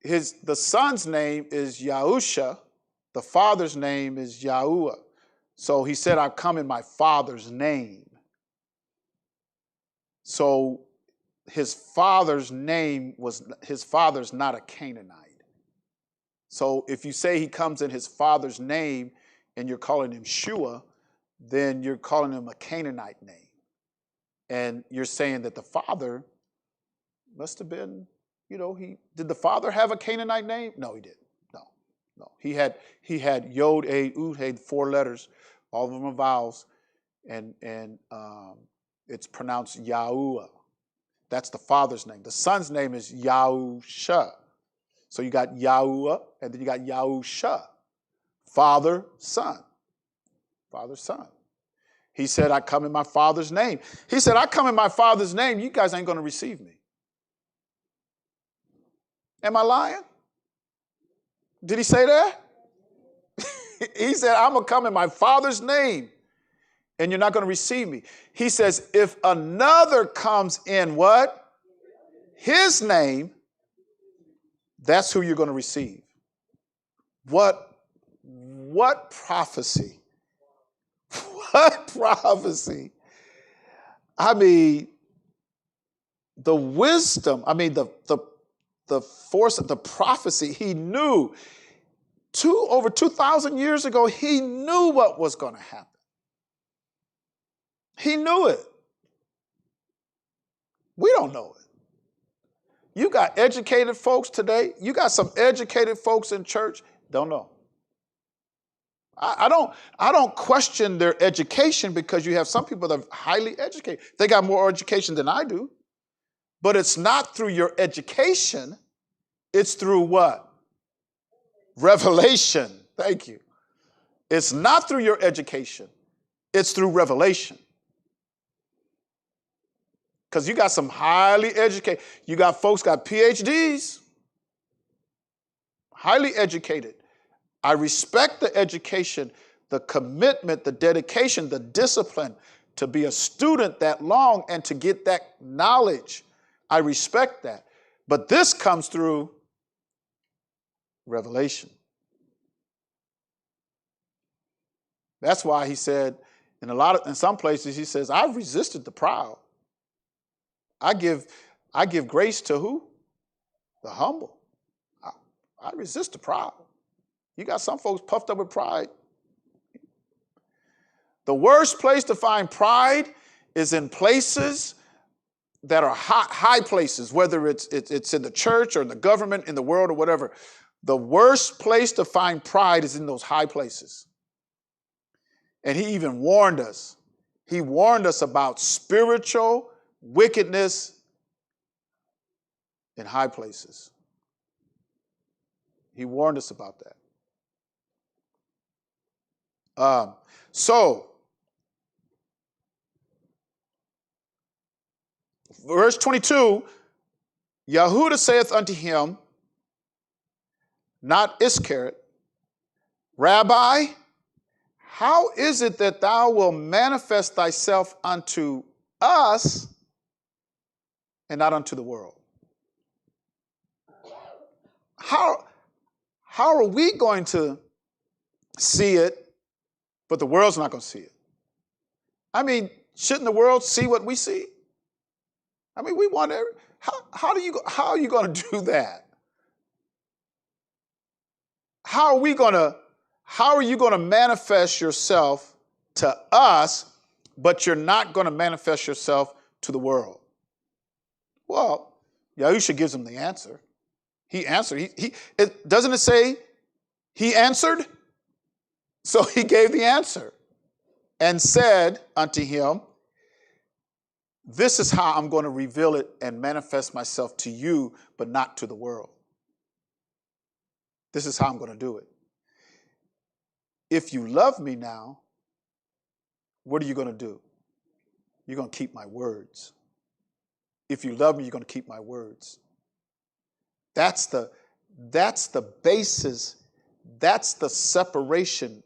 Speaker 1: the son's name is Yahusha, the father's name is Yahuwah. So he said, I've come in my father's name. So his father's not a Canaanite. So if you say he comes in his father's name and you're calling him Shua, then you're calling him a Canaanite name. And you're saying that the father must have been, did the father have a Canaanite name? No, he didn't. No. He had Yod, A, Ud, He, 4 letters, all of them are vowels, and it's pronounced Yahuwah. That's the father's name. The son's name is Yahusha. So you got Yahuwah, and then you got Yahusha. Father, son. Father, son. He said, I come in my father's name. He said, I come in my father's name. You guys ain't going to receive me. Am I lying? Did he say that? He said, I'm going to come in my father's name, and you're not going to receive me. He says, if another comes in what? His name, that's who you're going to receive. What prophecy? What prophecy? I mean, the wisdom, the force of the prophecy, he knew. Over 2,000 years ago, he knew what was going to happen. He knew it. We don't know it. You got educated folks today. You got some educated folks in church, don't know. I don't question their education, because you have some people that are highly educated. They got more education than I do. But it's not through your education. It's through what? Revelation. Thank you. It's not through your education. It's through revelation. Because you got some highly educated. You got folks got PhDs. Highly educated. I respect the education, the commitment, the dedication, the discipline to be a student that long and to get that knowledge. I respect that. But this comes through revelation. That's why he said, in some places, he says, I've resisted the proud. I give grace to who? The humble. I resist the proud. You got some folks puffed up with pride. The worst place to find pride is in places that are high places, whether it's in the church or in the government, in the world or whatever. The worst place to find pride is in those high places. And he even warned us. He warned us about spiritual wickedness in high places. He warned us about that. Verse 22, Yahudah saith unto him, not Iscariot, Rabbi, how is it that thou wilt manifest thyself unto us and not unto the world? How are we going to see it, but the world's not going to see it? I mean, shouldn't the world see what we see? I mean, we want every, how are you going to do that? How are you going to manifest yourself to us, but you're not going to manifest yourself to the world? Well, Yahusha gives him the answer. He answered. Doesn't it say he answered? So he gave the answer and said unto him, this is how I'm going to reveal it and manifest myself to you, but not to the world. This is how I'm going to do it. If you love me now, what are you going to do? You're going to keep my words. If you love me, you're going to keep my words. That's the basis. That's the separation.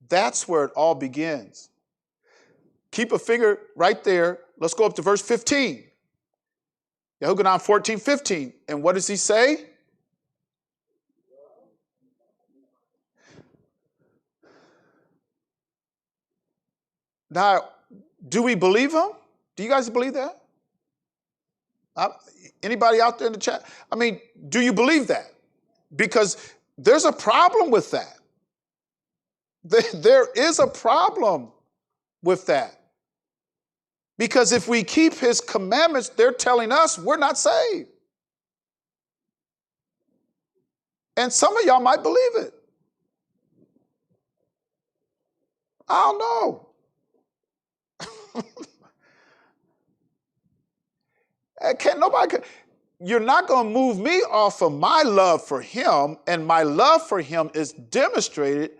Speaker 1: That's where it all begins. Keep a finger right there. Let's go up to verse 15. Yahuchanan 14:15. And what does he say? Now, do we believe him? Do you guys believe that? Anybody out there in the chat? I mean, do you believe that? Because there's a problem with that. There is a problem with that. Because if we keep his commandments, they're telling us we're not saved. And some of y'all might believe it. I don't know. You're not going to move me off of my love for him, and my love for him is demonstrated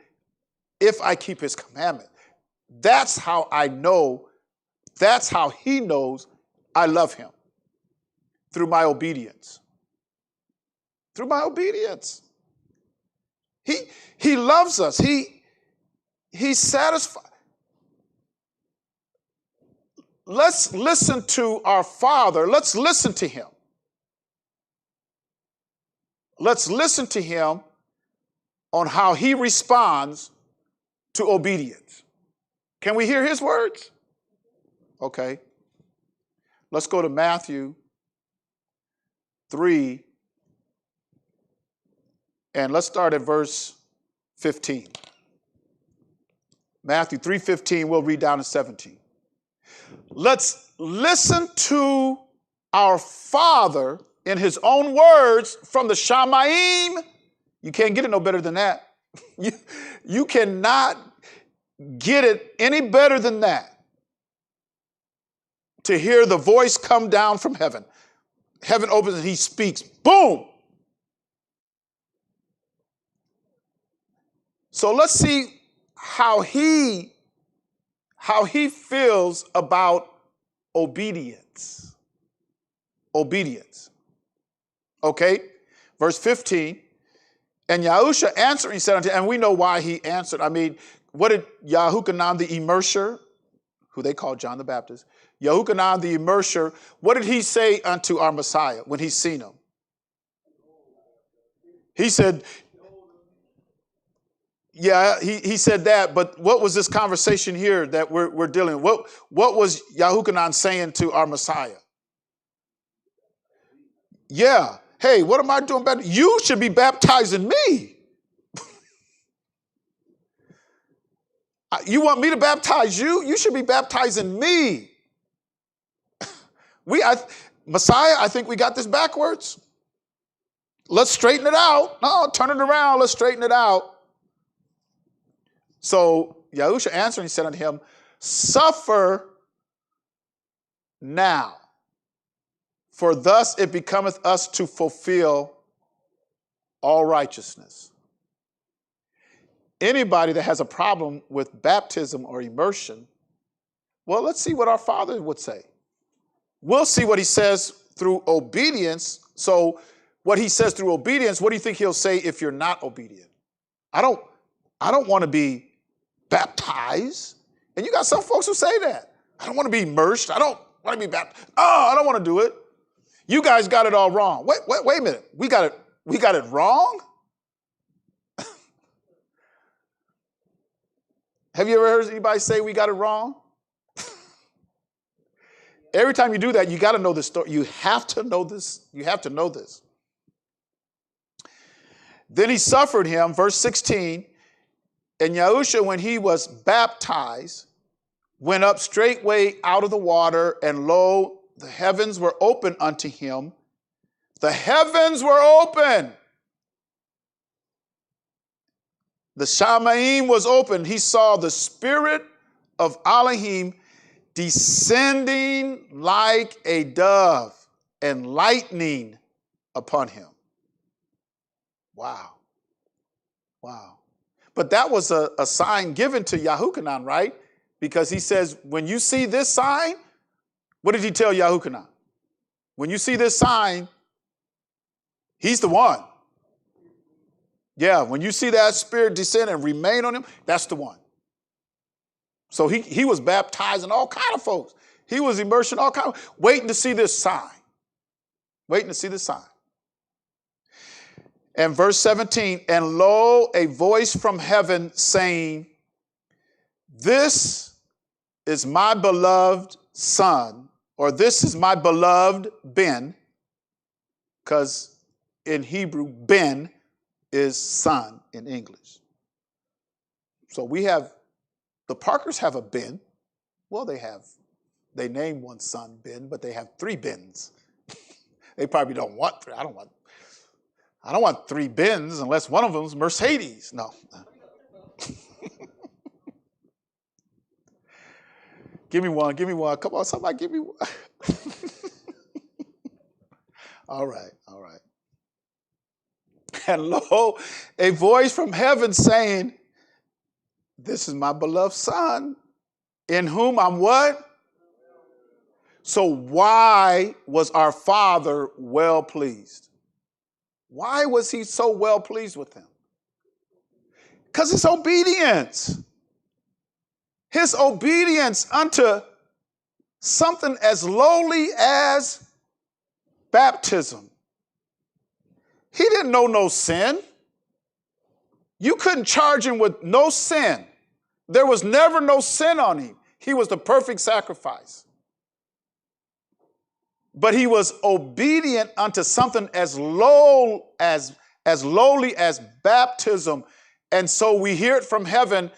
Speaker 1: if I keep his commandment. That's how I know, that's how he knows I love him, through my obedience. Through my obedience. He loves us. He's satisfied. Let's listen to our Father. Let's listen to him. Let's listen to him on how he responds to obedience. Can we hear his words? Okay. Let's go to Matthew 3, and let's start at verse 15. Matthew 3:15, we'll read down to 17. Let's listen to our Father in his own words from the Shamaim. You can't get it no better than that. You cannot get it any better than that. To hear the voice come down from heaven. Heaven opens and he speaks. Boom! So let's see how he feels about obedience. Obedience. Okay? Verse 15. And Yahusha answering said unto him, and we know why he answered. I mean, what did Yahuchanan the Immerser, who they call John the Baptist, Yahuchanan the Immerser, what did he say unto our Messiah when he seen him? He said, yeah, he said that, but what was this conversation here that we're dealing with? What was Yahuchanan saying to our Messiah? Yeah, hey, what am I doing better? You should be baptizing me. You want me to baptize you? You should be baptizing me. Messiah, I think we got this backwards. Let's straighten it out. No, turn it around. Let's straighten it out. So Yahusha answering said unto him, suffer now For thus it becometh us to fulfill all righteousness. Anybody that has a problem with baptism or immersion, well, let's see what our Father would say. We'll see what he says through obedience. So what he says through obedience, what do you think he'll say if you're not obedient? I don't want to be baptized. And you got some folks who say that. I don't want to be immersed. I don't want to be baptized. Oh, I don't want to do it. You guys got it all wrong. Wait a minute. We got it wrong? Have you ever heard anybody say we got it wrong? Every time you do that, you got to know this story. You have to know this. You have to know this. Then he suffered him, verse 16, and Yahusha, when he was baptized, went up straightway out of the water, and lo, the heavens were open unto him. The heavens were open. The Shamaim was open. He saw the Spirit of Elohim descending like a dove and lightning upon him. Wow. Wow. But that was a sign given to Yahuchanan, right? Because he says, when you see this sign, what did he tell Yahuchanan? When you see this sign, he's the one. Yeah, when you see that Spirit descend and remain on him, that's the one. So he was baptizing all kind of folks. He was immersing all kind of, waiting to see this sign. Waiting to see the sign. And verse 17, and lo, a voice from heaven saying, this is my beloved son, or this is my beloved Ben, because in Hebrew, Ben is son in English. So we have, the Parkers have a Ben. Well, they named one son Ben, but they have 3 Bens. They probably don't want 3. I don't want 3 Bens unless one of them is Mercedes. No. Give me one. Come on, somebody give me one. All right. And lo, a voice from heaven saying, this is my beloved son, in whom I'm what? So why was our Father well pleased? Why was he so well pleased with him? Because his obedience. His obedience unto something as lowly as baptism. He didn't know no sin. You couldn't charge him with no sin. There was never no sin on him. He was the perfect sacrifice. But he was obedient unto something as lowly as baptism. And so we hear it from heaven,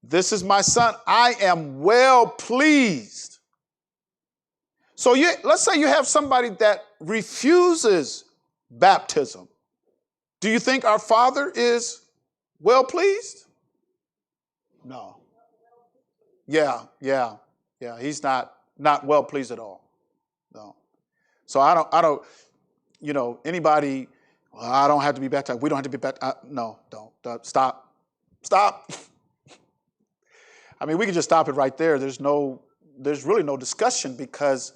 Speaker 1: this is my son, I am well pleased. So let's say you have somebody that refuses baptism. Do you think our Father is well pleased? No. Yeah. He's not well pleased at all. No. So I don't, anybody, well, I don't have to be baptized. We don't have to be baptized. No, don't. Stop. I mean, we can just stop it right there. There's really no discussion, because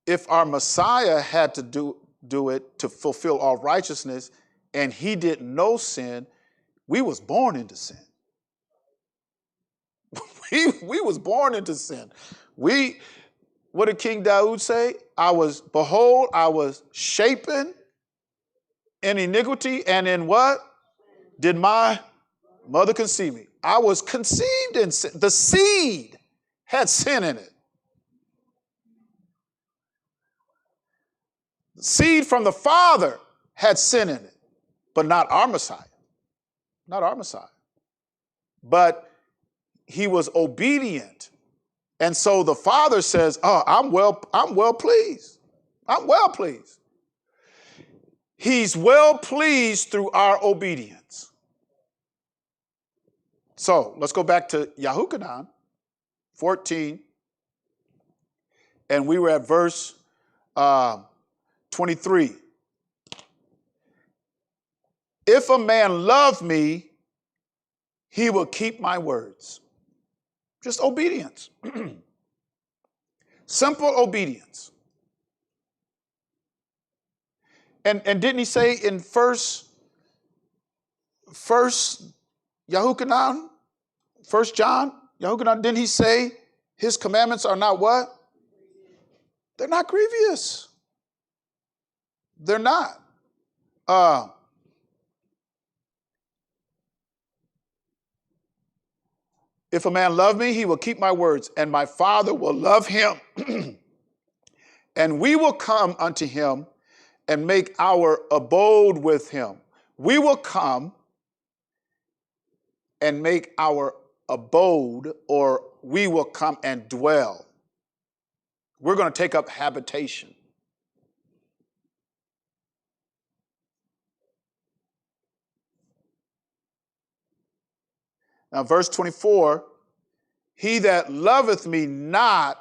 Speaker 1: if our Messiah had to do it to fulfill all righteousness, and he didn't know sin, we was born into sin. we was born into sin. What did King Daud say? I was shapen in iniquity, and in what? Did my mother conceive me? I was conceived in sin. The seed had sin in it. The seed from the Father had sin in it, but not our Messiah. Not our Messiah. But he was obedient. And so the Father says, oh, I'm well pleased. I'm well pleased. He's well pleased through our obedience. So let's go back to Yahuchanan 14 and we were at verse 23. If a man love me, he will keep my words. Just obedience. Simple obedience. And didn't he say in first Yahuchanan, 1 John, Yahuchanan, didn't he say his commandments are not what? They're not grievous. They're not. If a man love me, he will keep my words, and my Father will love him. And we will come unto him and make our abode with him. We will come and make our abode, or we will come and dwell. We're going to take up habitation. Now, verse 24, he that loveth me not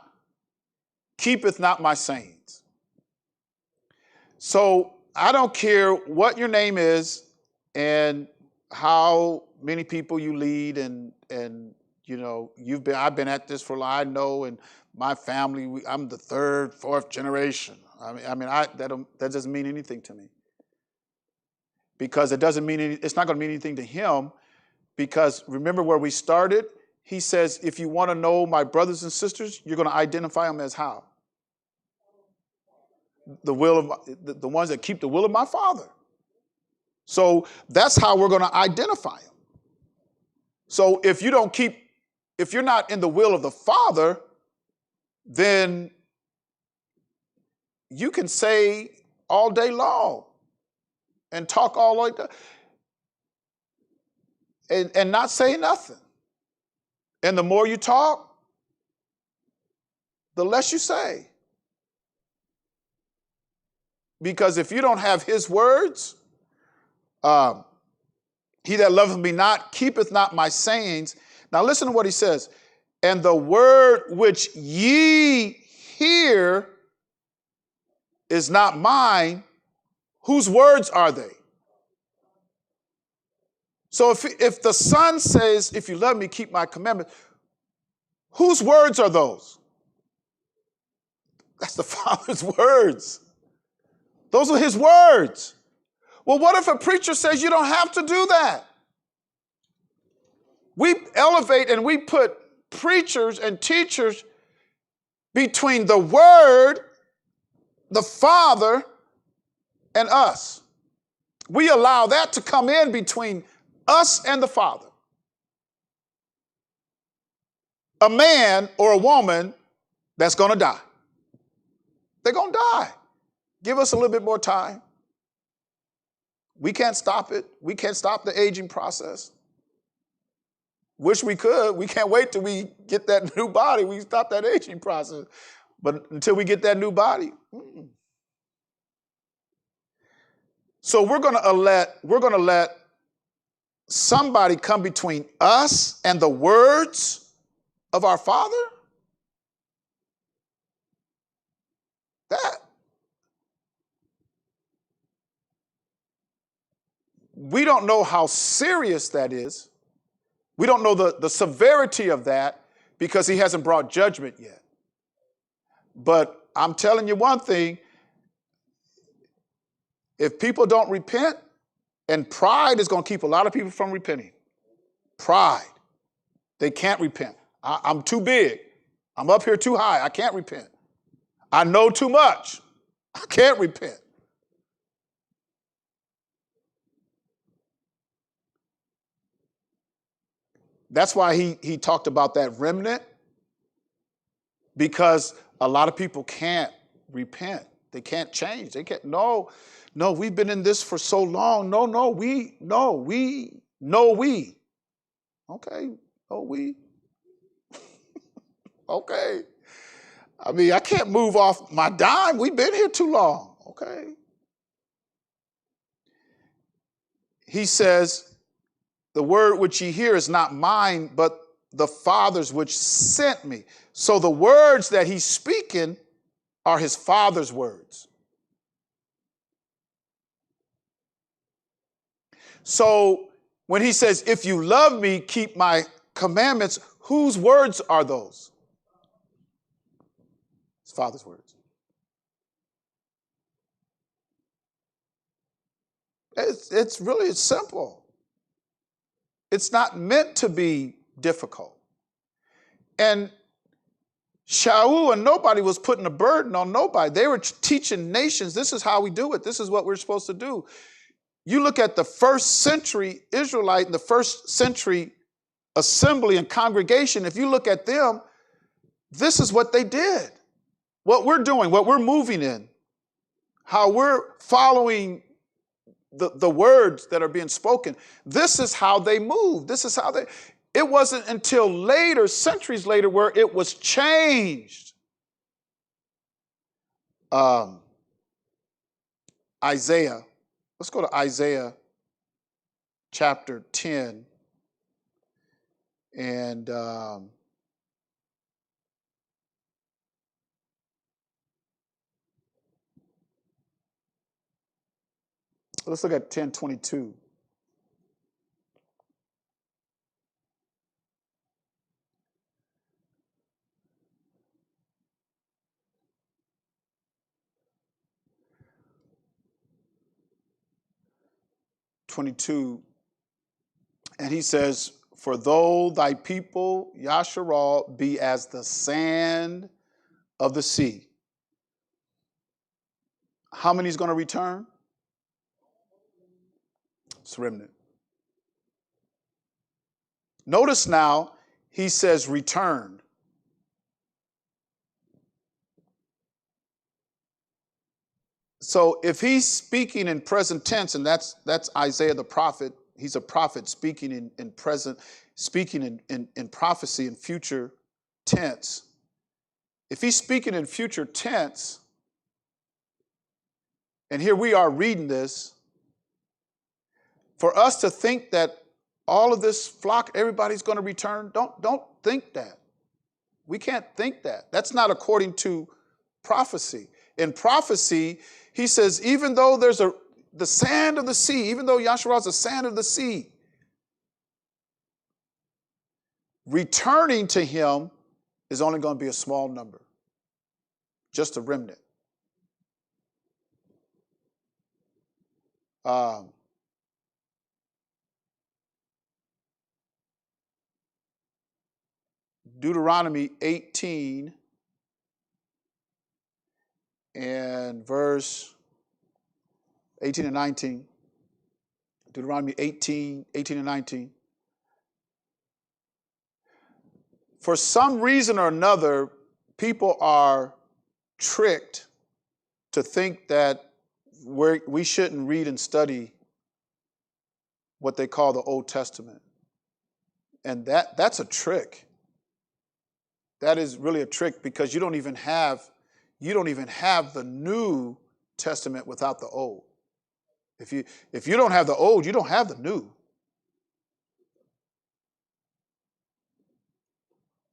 Speaker 1: keepeth not my sayings. So I don't care what your name is and how many people you lead, and you know, I've been at this for a while, I know, and my family, I'm the third, fourth generation. That doesn't mean anything to me. Because it's not going to mean anything to him. Because remember where we started? He says, if you want to know my brothers and sisters, you're going to identify them as how? The ones that keep the will of my Father. So that's how we're going to identify them. So if you're not in the will of the Father, then you can say all day long and talk all like that. And not say nothing. And the more you talk, the less you say. Because if you don't have his words, he that loveth me not keepeth not my sayings. Now listen to what he says. And the word which ye hear is not mine. Whose words are they? So if the Son says, if you love me, keep my commandments, whose words are those? That's the Father's words. Those are his words. Well, what if a preacher says you don't have to do that? We elevate and we put preachers and teachers between the Word, the Father, and us. We allow that to come in between us and the Father. A man or a woman that's going to die. They're going to die. Give us a little bit more time. We can't stop it. We can't stop the aging process. Wish we could. We can't wait till we get that new body. We stop that aging process. But until we get that new body. So we're going to let somebody come between us and the words of our Father? That. We don't know how serious that is. We don't know the severity of that because he hasn't brought judgment yet. But I'm telling you one thing, if people don't repent, and pride is going to keep a lot of people from repenting. Pride. They can't repent. I'm too big. I'm up here too high. I can't repent. I know too much. I can't repent. That's why he talked about that remnant, because a lot of people can't repent. They can't change. They can't. No, we've been in this for so long. No, we. Okay, we. Okay. I mean, I can't move off my dime. We've been here too long. Okay. He says, the word which ye hear is not mine, but the Father's which sent me. So the words that he's speaking are his Father's words. So when he says, if you love me, keep my commandments, whose words are those? His Father's words. It's simple. It's not meant to be difficult. And Shaul and nobody was putting a burden on nobody. They were teaching nations, this is how we do it. This is what we're supposed to do. You look at the first century Israelite and the first century assembly and congregation, if you look at them, this is what they did. What we're doing, what we're moving in, how we're following the words that are being spoken. This is how they moved. This is how they... It wasn't until later, centuries later, where it was changed. Isaiah. Let's go to Isaiah chapter 10. And let's look at 10:22. And he says, for though thy people, Yasharal, be as the sand of the sea. How many is going to return? It's a remnant. Notice now, he says return. So if he's speaking in present tense, and that's Isaiah the prophet, he's a prophet speaking in present, speaking in prophecy in future tense. If he's speaking in future tense, and here we are reading this, for us to think that all of this flock, everybody's going to return, don't think that. We can't think that. That's not according to prophecy. In prophecy, he says, even though there's the sand of the sea, even though Yasharal is the sand of the sea, returning to him is only going to be a small number, just a remnant. Deuteronomy 18 and verse 18 and 19. Deuteronomy 18 and 19. For some reason or another, people are tricked to think that we shouldn't read and study what they call the Old Testament. And that's a trick. That is really a trick, because you don't even have the New Testament without the Old. If you don't have the Old, you don't have the New.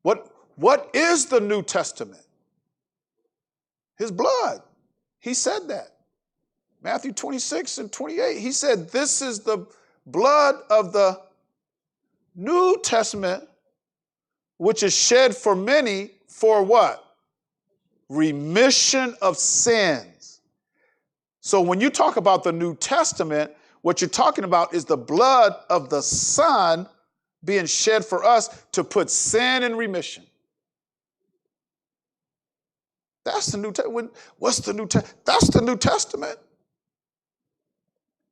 Speaker 1: What is the New Testament? His blood. He said that. Matthew 26 and 28. He said, this is the blood of the New Testament, which is shed for many for what? Remission of sins. So when you talk about the New Testament, what you're talking about is the blood of the Son being shed for us to put sin in remission. That's the New Testament. What's the New Testament? That's the New Testament.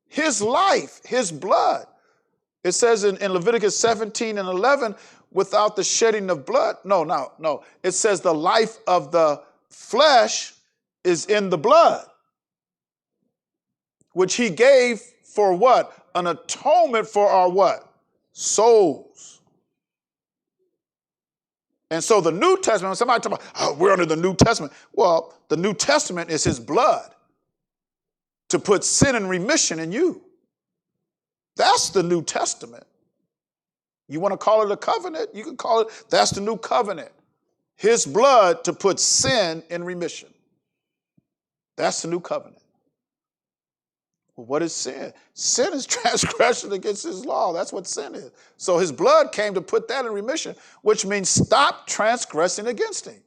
Speaker 1: His life, his blood. It says in Leviticus 17 and 11, without the shedding of blood. No. It says the life of the flesh is in the blood, which he gave for what? An atonement for our what? Souls. And so the New Testament, when somebody talks about, we're under the New Testament. Well, the New Testament is his blood to put sin in remission in you. That's the New Testament. You want to call it a covenant? You can call it, that's the new covenant. His blood to put sin in remission. That's the new covenant. Well, what is sin? Sin is transgression against his law. That's what sin is. So his blood came to put that in remission, which means stop transgressing against him.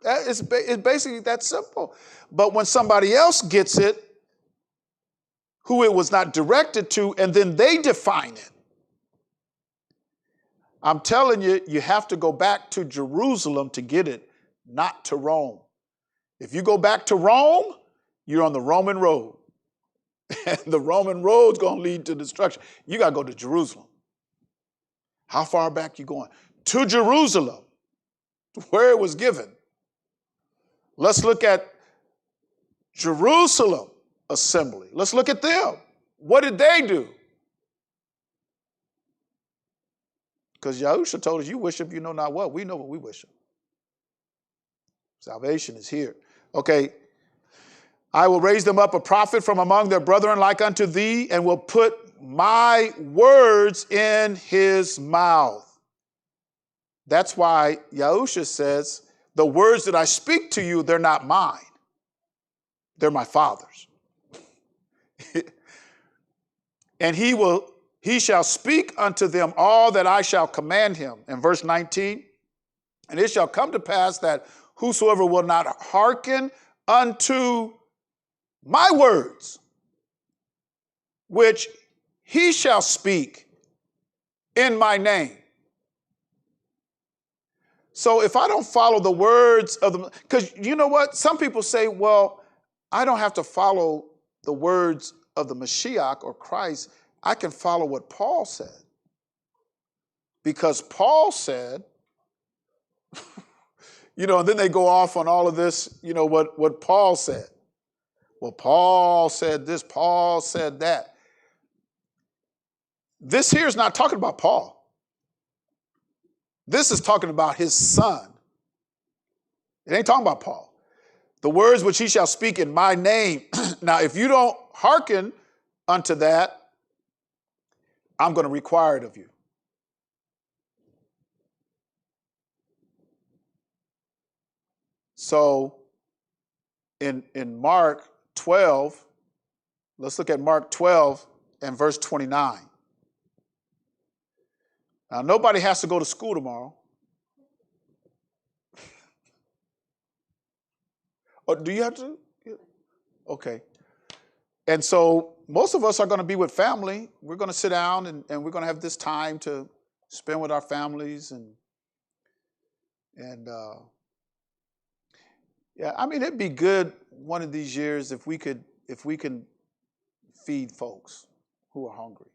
Speaker 1: It's basically that simple. But when somebody else gets it, who it was not directed to, and then they define it, I'm telling you, you have to go back to Jerusalem to get it, not to Rome. If you go back to Rome, you're on the Roman road. And the Roman road's going to lead to destruction. You got to go to Jerusalem. How far back you going? To Jerusalem, where it was given. Let's look at Jerusalem assembly. Let's look at them. What did they do? Because Yahusha told us, you worship you know not what. We know what we worship. Salvation is here. Okay. I will raise them up a prophet from among their brethren like unto thee, and will put my words in his mouth. That's why Yahusha says, the words that I speak to you, they're not mine. They're my Father's. And he shall speak unto them all that I shall command him. In verse 19, and it shall come to pass that whosoever will not hearken unto my words, which he shall speak in my name. So if I don't follow the words of the, because you know what? Some people say, well, I don't have to follow the words of the Mashiach or Christ. I can follow what Paul said. Because Paul said, and then they go off on all of this, what Paul said. Well, Paul said this, Paul said that. This here is not talking about Paul. This is talking about his son. It ain't talking about Paul. The words which he shall speak in my name. Now, if you don't hearken unto that, I'm going to require it of you. So in Mark 12, let's look at Mark 12 and verse 29. Now, nobody has to go to school tomorrow. Or do you have to? Okay. And so most of us are going to be with family. We're going to sit down and we're going to have this time to spend with our families. It'd be good one of these years if we can feed folks who are hungry.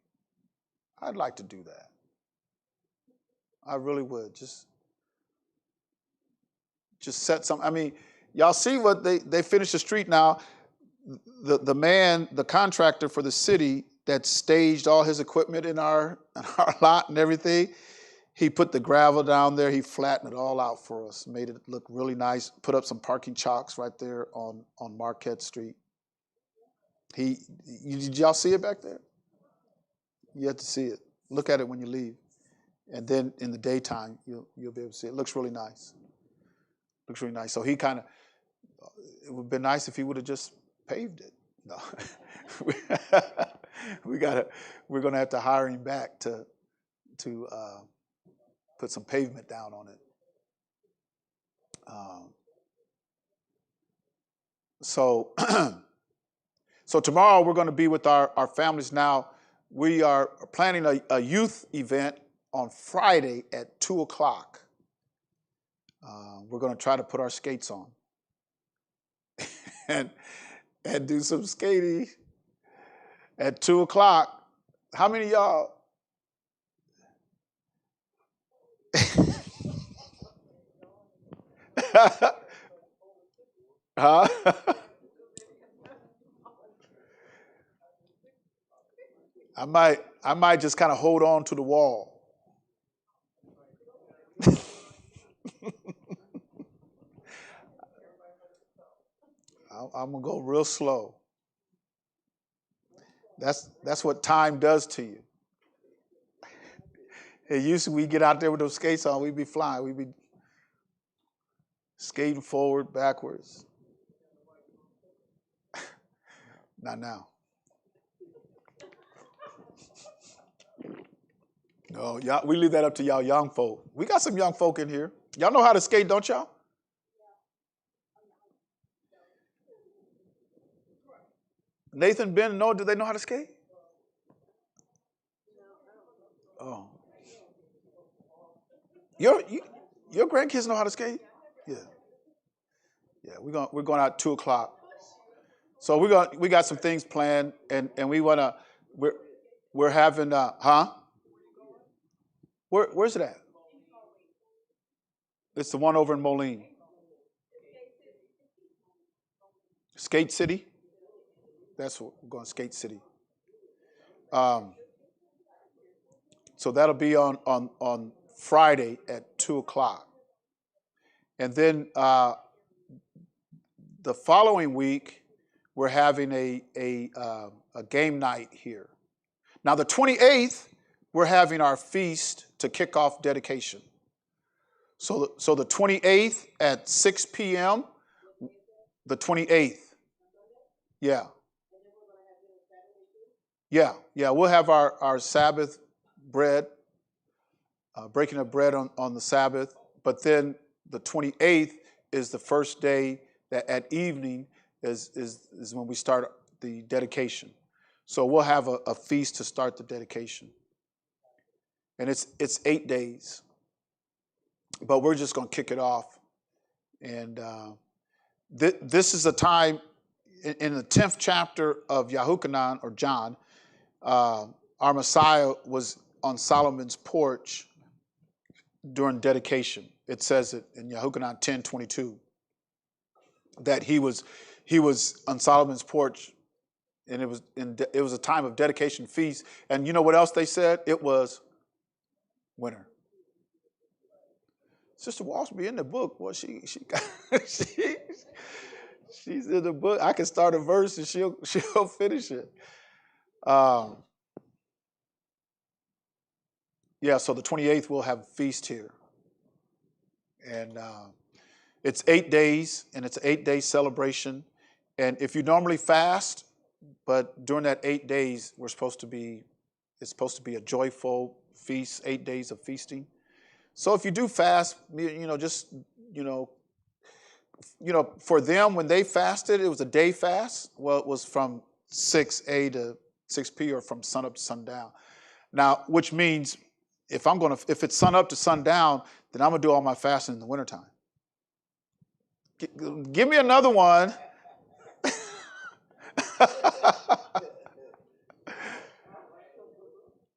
Speaker 1: I'd like to do that. I really would. Just set some. Y'all see what they finished the street now. The contractor for the city that staged all his equipment in our lot and everything, he put the gravel down there. He flattened it all out for us, made it look really nice. Put up some parking chalks right there on Marquette Street. Did y'all see it back there? You have to see it. Look at it when you leave. And then in the daytime, you'll be able to see it. It looks really nice. Looks really nice. So it would have been nice if he would have just paved it. No. We're going to have to hire him back to put some pavement down on it. So tomorrow we're going to be with our families. Now, we are planning a youth event on Friday at 2:00. We're going to try to put our skates on and do some skating at 2:00. How many of y'all? Huh? I might just kind of hold on to the wall. I'm gonna go real slow. That's what time does to you. It used to, we get out there with those skates on, we'd be flying, we'd be skating forward, backwards. Not now. No, y'all, we leave that up to y'all young folk. We got some young folk in here. Y'all know how to skate, don't y'all? Nathan, Ben, and Noah, do they know how to skate? Oh. Your grandkids know how to skate? Yeah. Yeah, we're going out 2:00. So we got some things planned, and we're having where's it at? It's the one over in Moline. Skate City. That's what we're going, Skate City. So that'll be on Friday at 2:00, and then the following week we're having a game night here. Now the 28th we're having our feast to kick off dedication. So the 28th at 6 p.m. The 28th. Yeah. Yeah. We'll have our Sabbath bread, breaking of bread on the Sabbath. But then the 28th is the first day that at evening is when we start the dedication. So we'll have a feast to start the dedication. And it's 8 days. But we're just going to kick it off. And this is a time in the 10th chapter of Yahuchanan, or John, our Messiah was on Solomon's porch during dedication. It says it in Yahuchanan 10:22 that he was on Solomon's porch, and it was a time of dedication feast. And you know what else they said? It was winter. Sister Walsh be in the book. Well, she's in the book. I can start a verse and she'll finish it. Yeah, so the 28th we'll have a feast here. And it's 8 days, and it's an 8-day celebration. And if you normally fast, but during that 8 days, it's supposed to be a joyful feast, 8 days of feasting. So if you do fast, for them, when they fasted, it was a day fast. Well, it was from 6 a to 6 p, or from sun up to sundown. Now, which means if it's sun up to sundown, then I'm gonna do all my fasting in the wintertime. Give me another one.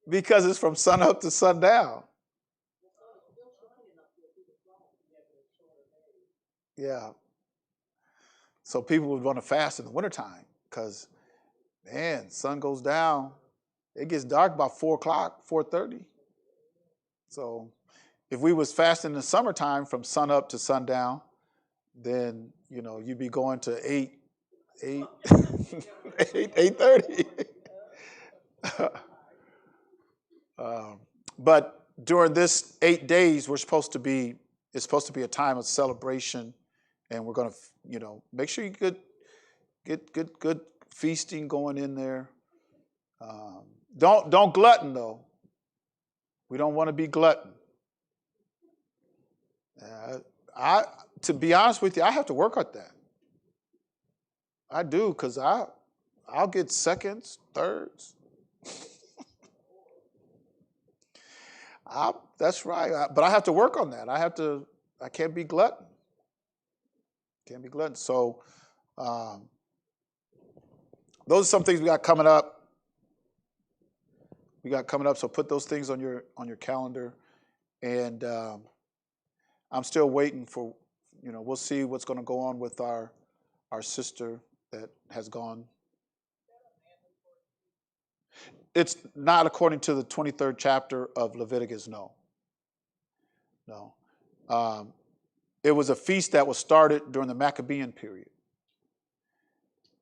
Speaker 1: Because it's from sun up to sundown. Yeah. So people would want to fast in the wintertime because, man, sun goes down. It gets dark about 4:00, 4:30. So if we was fasting in the summertime from sun up to sundown, then, you'd be going to 8:30. But during this 8 days, it's supposed to be a time of celebration, and we're going to, make sure you get good feasting going in there. Don't glutton though. We don't want to be glutton. To be honest with you, I have to work at that. I do, because I'll get seconds, thirds. That's right. But I have to work on that. I can't be glutton. Can't be glutton. So those are some things we got coming up. So put those things on your calendar. And I'm still waiting for, we'll see what's going to go on with our sister that has gone. It's not according to the 23rd chapter of Leviticus, no. It was a feast that was started during the Maccabean period.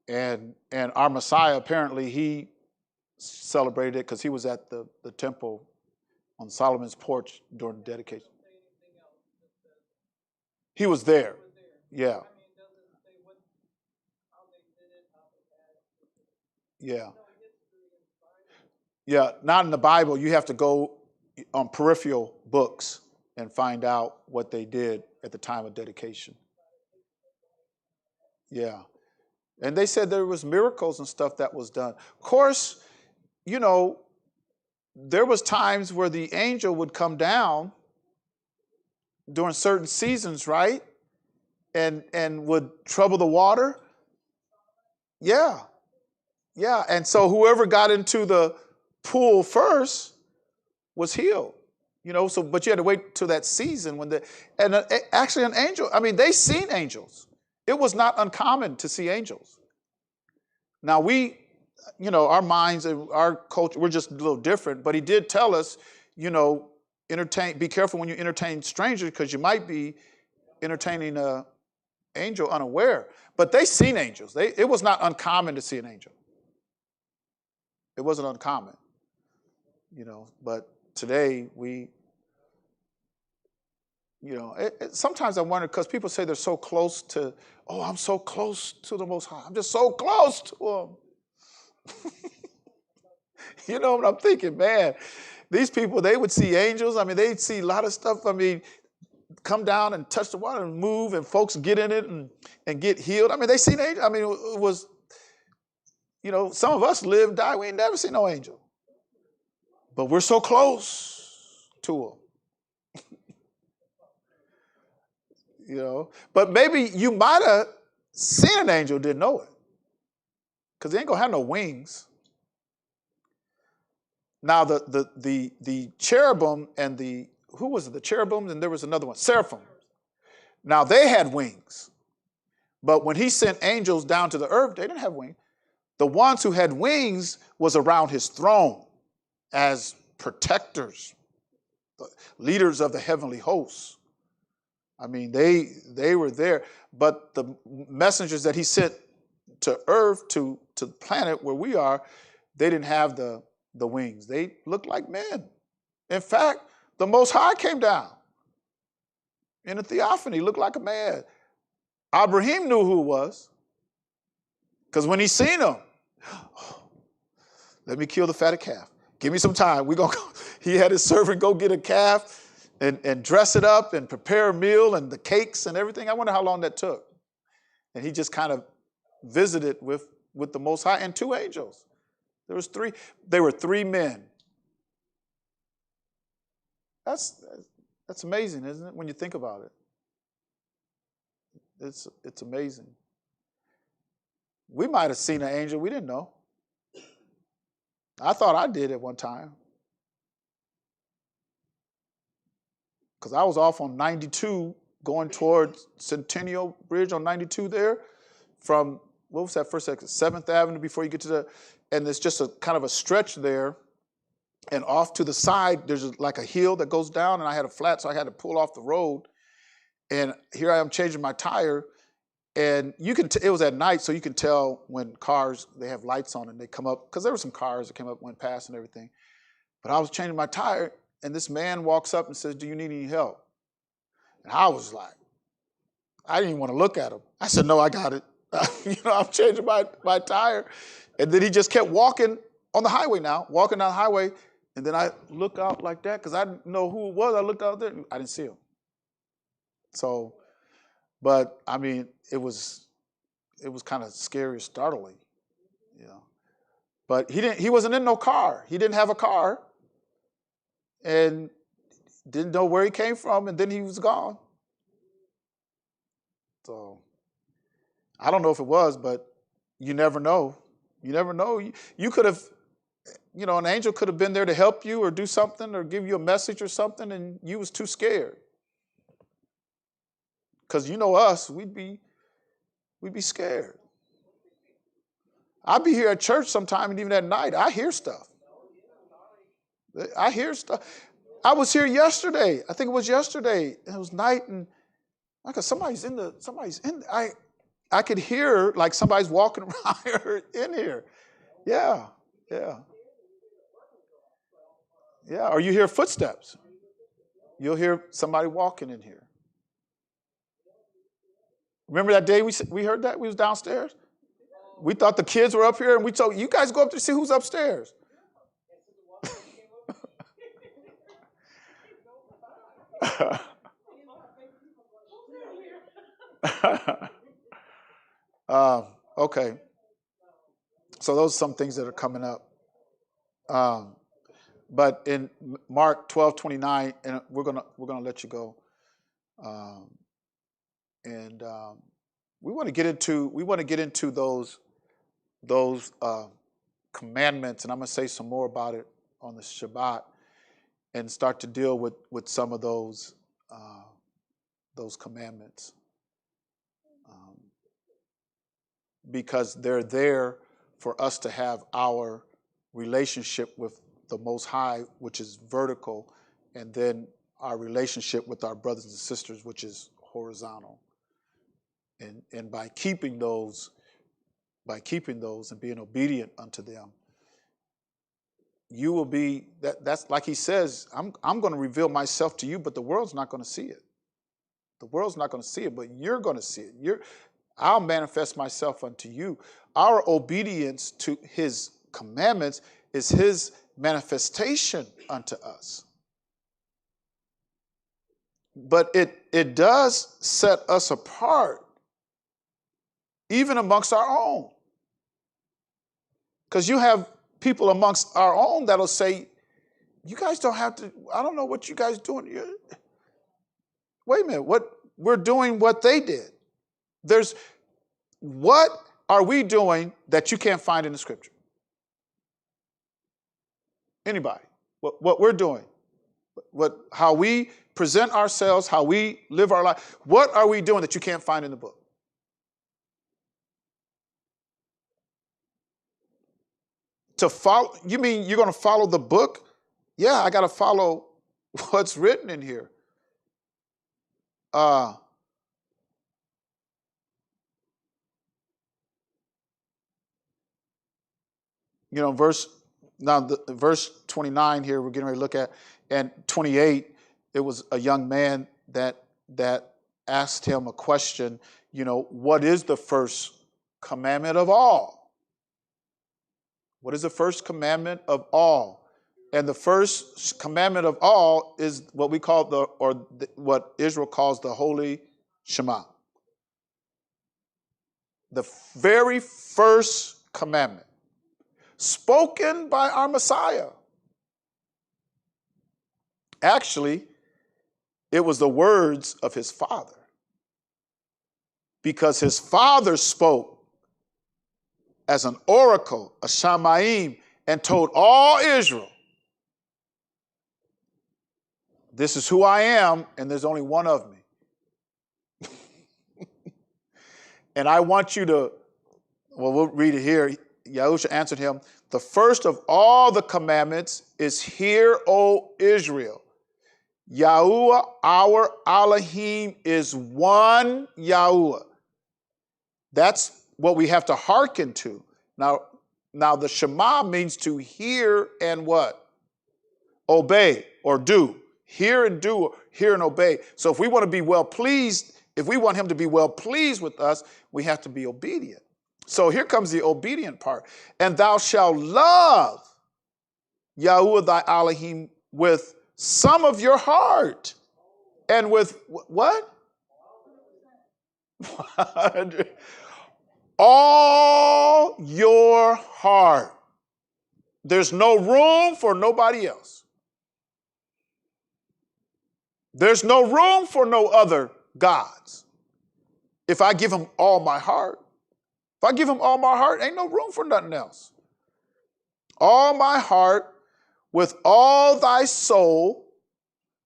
Speaker 1: And our Messiah, apparently, he celebrated it because he was at the temple on Solomon's porch during the dedication. He was there. Yeah. Yeah. Yeah. Not in the Bible. You have to go on peripheral books and find out what they did at the time of dedication. Yeah. And they said there was miracles and stuff that was done. Of course, you know, there was times where the angel would come down during certain seasons, right? And would trouble the water. Yeah. Yeah. And so whoever got into the pool first was healed. You know, so but you had to wait till that season when actually an angel, I mean, they seen angels. It was not uncommon to see angels. Now our minds and our culture, we're just a little different, but he did tell us, be careful when you entertain strangers because you might be entertaining an angel unaware. But they seen angels. It was not uncommon to see an angel. It wasn't uncommon, but today sometimes I wonder because people say they're so close to, I'm so close to the Most High. I'm just so close to Him. You know what I'm thinking, man? These people, they would see angels. I mean, they'd see a lot of stuff. I mean, come down and touch the water and move, and folks get in it and get healed. I mean, they seen angels. I mean, it was, some of us live, die. We ain't never seen no angel. But we're so close to Him. But maybe you might have seen an angel, didn't know it. Because they ain't going to have no wings. Now, the cherubim and who was it? The cherubim, and there was another one, seraphim. Now, they had wings. But when he sent angels down to the earth, they didn't have wings. The ones who had wings was around his throne as protectors, leaders of the heavenly hosts. I mean, they were there. But the messengers that he sent to earth, to the planet where we are, they didn't have the wings. They looked like men. In fact, the Most High came down in a theophany, looked like a man. Abraham knew who it was. Because when he seen him, let me kill the fatted calf. Give me some time. We're gonna go. He had his servant go get a calf and dress it up and prepare a meal and the cakes and everything. I wonder how long that took. And he just kind of visited with the Most High and two angels. There were three men. That's amazing, isn't it? When you think about it. It's amazing. We might have seen an angel we didn't know. I thought I did at one time. Because I was off on 92 going towards Centennial Bridge on 92 there from, what was that first exit? 7th Avenue before you get to and there's just a kind of a stretch there. And off to the side, there's like a hill that goes down, and I had a flat, so I had to pull off the road. And here I am changing my tire, and you can. It was at night, so you can tell when cars, they have lights on and they come up, because there were some cars that came up, went past and everything. But I was changing my tire, and this man walks up and says, "Do you need any help?" And I was like, I didn't even want to look at him. I said, "No, I got it." I'm changing my tire. And then he just kept walking on the highway now, walking down the highway. And then I look out like that because I didn't know who it was. I looked out there and I didn't see him. So, but I mean, it was kind of scary, startling, But he wasn't in no car. He didn't have a car and didn't know where he came from, and then he was gone. So I don't know if it was, but you never know. You never know. You could have, an angel could have been there to help you or do something or give you a message or something, and you was too scared. Because us, we'd be scared. I'd be here at church sometime, and even at night, I hear stuff. I was here yesterday. I think it was yesterday. It was night, and somebody's in. I could hear like somebody's walking around in here. Yeah. Or you hear footsteps. You'll hear somebody walking in here. Remember that day we heard that? We was downstairs? We thought the kids were up here, and we told you guys go up to see who's upstairs. Okay. So those are some things that are coming up. But in Mark 12:29, and we're gonna let you go. And we want to get into those commandments, and I'm gonna say some more about it on the Shabbat, and start to deal with some of those commandments, because they're there for us to have our relationship with the Most High, which is vertical, and then our relationship with our brothers and sisters, which is horizontal. And by keeping those and being obedient unto them, you will be that's like he says, I'm going to reveal myself to you, but the world's not going to see it. The world's not going to see it, but you're going to see it. I'll manifest myself unto you. Our obedience to his commandments is his manifestation unto us. But it does set us apart, even amongst our own. Because you have people amongst our own that'll say, you guys don't have to, I don't know what you guys doing. Wait a minute, we're doing what they did. What are we doing that you can't find in the scripture? Anybody? What we're doing, how we present ourselves, how we live our life. What are we doing that you can't find in the book? To follow, you mean you're going to follow the book? Yeah, I got to follow what's written in here. Verse 29 here, we're getting ready to look at, and 28, it was a young man that asked him a question, what is the first commandment of all? What is the first commandment of all? And the first commandment of all is what we call what Israel calls the Holy Shema. The very first commandment, spoken by our Messiah. Actually, it was the words of his father, because his father spoke as an oracle, a Shamaim, and told all Israel, this is who I am, and there's only one of me. And I want you to, we'll read it here. Yahusha answered him, the first of all the commandments is, hear, O Israel. Yahuwah, our Elohim, is one Yahuwah. That's what we have to hearken to. Now the Shema means to hear and what? Obey or do. Hear and do, hear and obey. So if we want to be well pleased, if we want him to be well pleased with us, we have to be obedient. So here comes the obedient part. And thou shalt love Yahuwah thy Elohim with some of your heart. And with what? All your heart. There's no room for nobody else. There's no room for no other gods. If I give him all my heart, ain't no room for nothing else. All my heart, with all thy soul,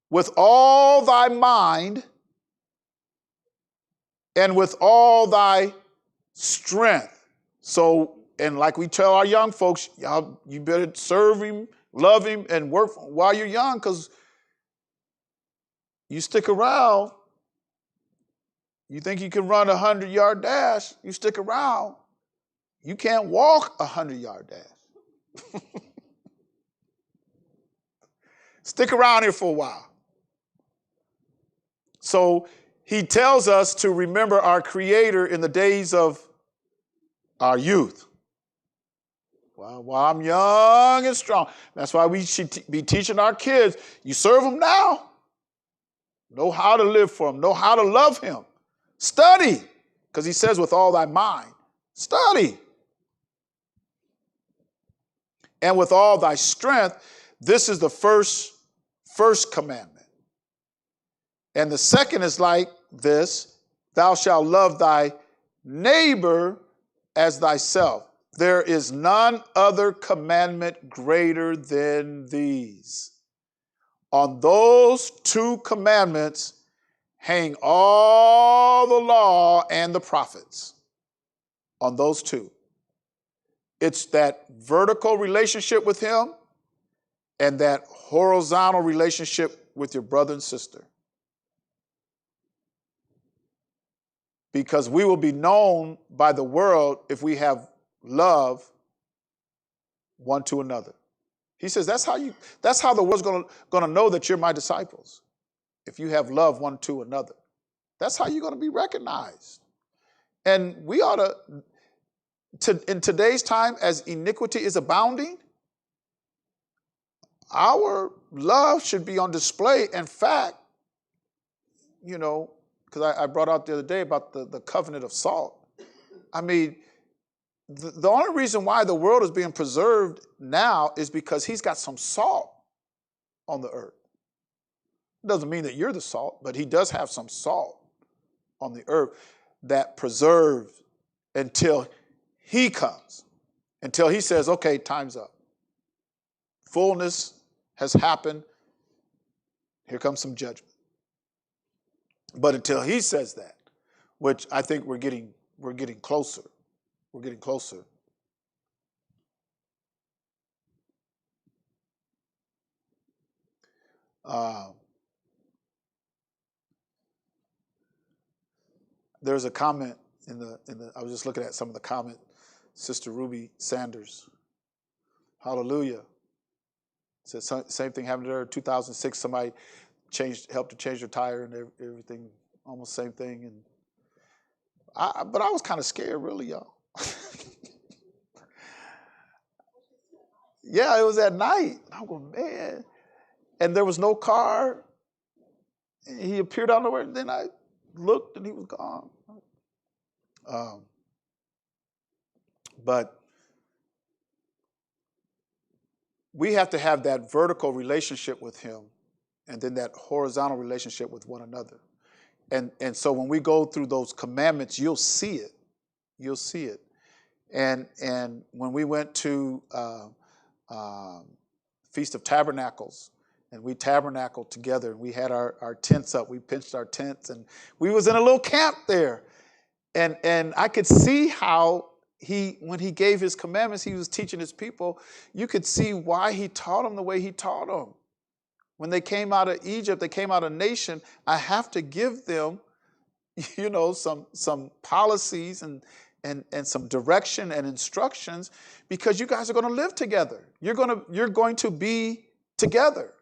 Speaker 1: with all thy mind, and with all thy strength. So, and like we tell our young folks, y'all, you better serve him, love him, and work while you're young, because you stick around, you think you can run a 100-yard dash, you stick around, you can't walk a 100-yard dash. Stick around here for a while. So he tells us to remember our Creator in the days of our youth. Well, while I'm young and strong. That's why we should be teaching our kids. You serve him now. Know how to live for him. Know how to love him. Study. Because he says with all thy mind. Study. And with all thy strength. This is the first commandment. And the second is like this. Thou shalt love thy neighbor as thyself. There is none other commandment greater than these. On those two commandments hang all the law and the prophets. On those two. It's that vertical relationship with him and that horizontal relationship with your brother and sister. Because we will be known by the world if we have love one to another. He says that's how the world's gonna know that you're my disciples. If you have love one to another. That's how you're gonna be recognized. And we ought to in today's time, as iniquity is abounding, our love should be on display. In fact, because I brought out the other day about the covenant of salt. I mean, the only reason why the world is being preserved now is because he's got some salt on the earth. It doesn't mean that you're the salt, but he does have some salt on the earth that preserves until he comes, until he says, okay, time's up. Fullness has happened. Here comes some judgment. But until he says that, which I think we're getting closer. We're getting closer. There's a comment in the. I was just looking at some of the comment. Sister Ruby Sanders. Hallelujah. Said same thing happened to her in 2006. Somebody helped to change her tire and everything, almost same thing. And but I was kind of scared, really, y'all. Yeah, it was at night. I'm going, man. And there was no car. And he appeared out of nowhere. And then I looked and he was gone. But we have to have that vertical relationship with him and then that horizontal relationship with one another. And so when we go through those commandments, you'll see it. You'll see it. And when we went to Feast of Tabernacles, and we tabernacled together, and we had our tents up. We pitched our tents, and we was in a little camp there. And I could see how when he gave his commandments, he was teaching his people. You could see why he taught them the way he taught them. When they came out of Egypt, they came out of nation. I have to give them, some policies and some direction and instructions, because you guys are going to live together. You're going to be together.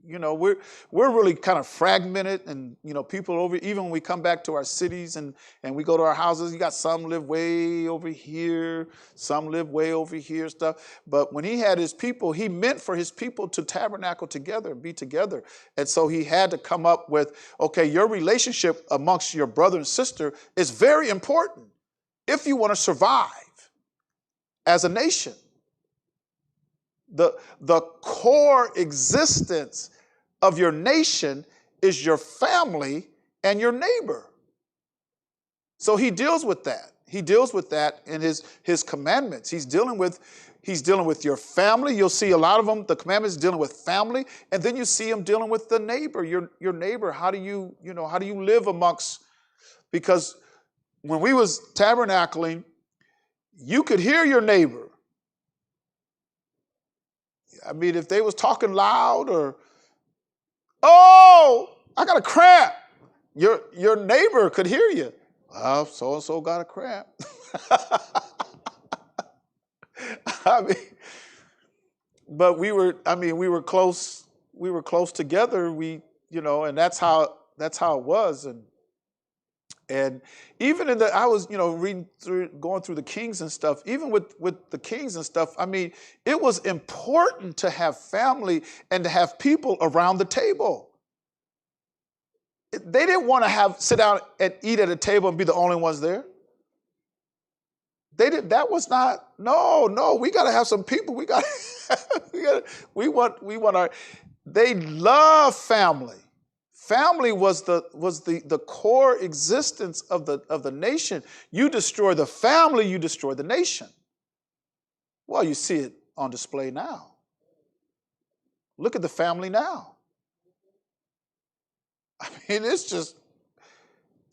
Speaker 1: We're really kind of fragmented, and people over, even when we come back to our cities and we go to our houses, you got some live way over here, some live way over here, stuff. But when he had his people, he meant for his people to tabernacle together and be together. And so he had to come up with, okay, your relationship amongst your brother and sister is very important if you want to survive as a nation. The core existence of your nation is your family and your neighbor. So he deals with that. He deals with that in his commandments. He's dealing with your family. You'll see a lot of them, the commandments dealing with family, and then you see him dealing with the neighbor, your neighbor. How do you live amongst, because when we was tabernacling, you could hear your neighbor. I mean, if they was talking loud or, oh, I got a cramp. Your neighbor could hear you. Well, so-and-so got a cramp. But we were close together. And that's how it was. And And even in I was, reading through, going through the Kings and stuff, even with the Kings and stuff, I mean, it was important to have family and to have people around the table. They didn't want to sit down and eat at a table and be the only ones there. That was not, no, we got to have some people. We want they love family. Family was the core existence of the nation. You destroy the family, you destroy the nation. Well, you see it on display now. Look at the family now. I mean, it's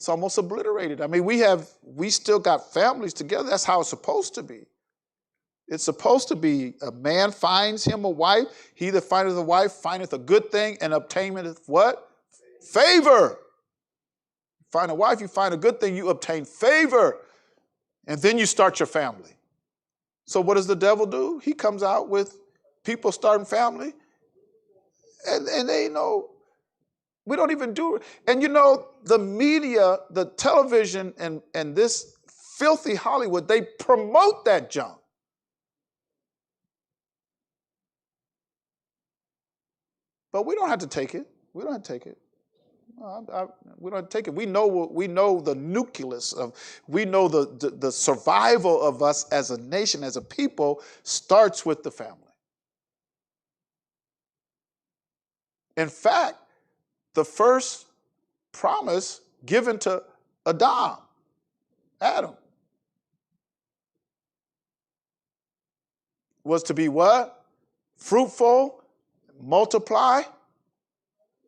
Speaker 1: almost obliterated. I mean, we still got families together. That's how it's supposed to be. It's supposed to be a man finds him a wife. He that findeth a wife findeth a good thing and obtaineth what? Favor. Find a wife, you find a good thing, you obtain favor. And then you start your family. So what does the devil do? He comes out with people starting family. And they know, we don't even do it. And the media, the television, and this filthy Hollywood, they promote that junk. But we don't have to take it. We don't have to take it. We don't have to take it. We know the nucleus of, we know the survival of us as a nation, as a people, starts with the family. In fact, the first promise given to Adam, was to be what? Fruitful, multiply,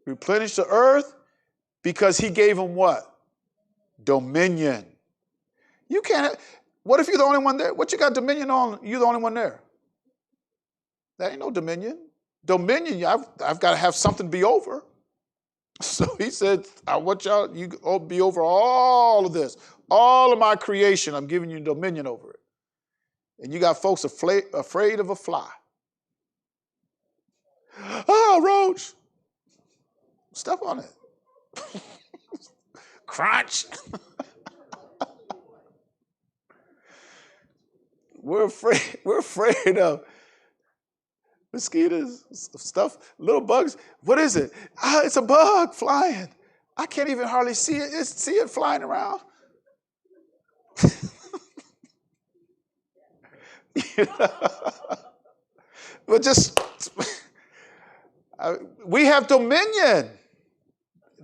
Speaker 1: replenish the earth, because he gave him what? Dominion. You can't, what if you're the only one there? What you got dominion on? You're the only one there. That ain't no dominion. Dominion, I've got to have something to be over. So he said, I want y'all, you be over all of this. All of my creation, I'm giving you dominion over it. And you got folks afraid of a fly. Oh, roach. Step on it. Crunch. We're afraid of mosquitoes, stuff, little bugs. What is it? It's a bug flying. I can't even hardly see it. See it flying around. But we have dominion.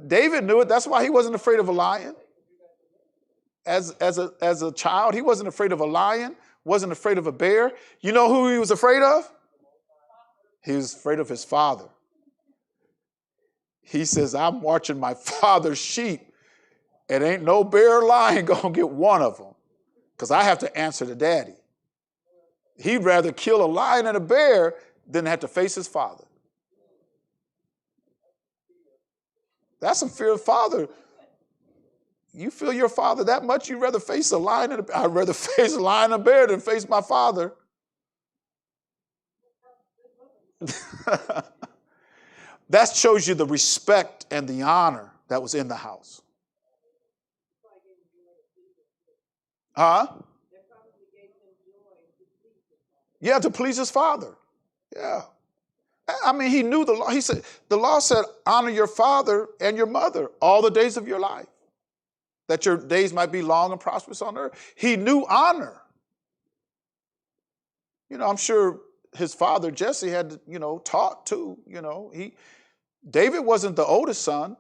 Speaker 1: David knew it. That's why he wasn't afraid of a lion. As a child, he wasn't afraid of a lion, wasn't afraid of a bear. You know who he was afraid of? He was afraid of his father. He says, I'm watching my father's sheep, and ain't no bear or lion going to get one of them, because I have to answer to daddy. He'd rather kill a lion and a bear than have to face his father. That's some fear of father. You feel your father that much, you'd rather face a lion and a bear. I'd rather face a lion and a bear than face my father. That shows you the respect and the honor that was in the house. Huh? Yeah, to please his father. Yeah. I mean, he knew the law. He said, the law said, honor your father and your mother all the days of your life, that your days might be long and prosperous on earth. He knew honor. I'm sure his father, Jesse, had, taught too. David wasn't the oldest son.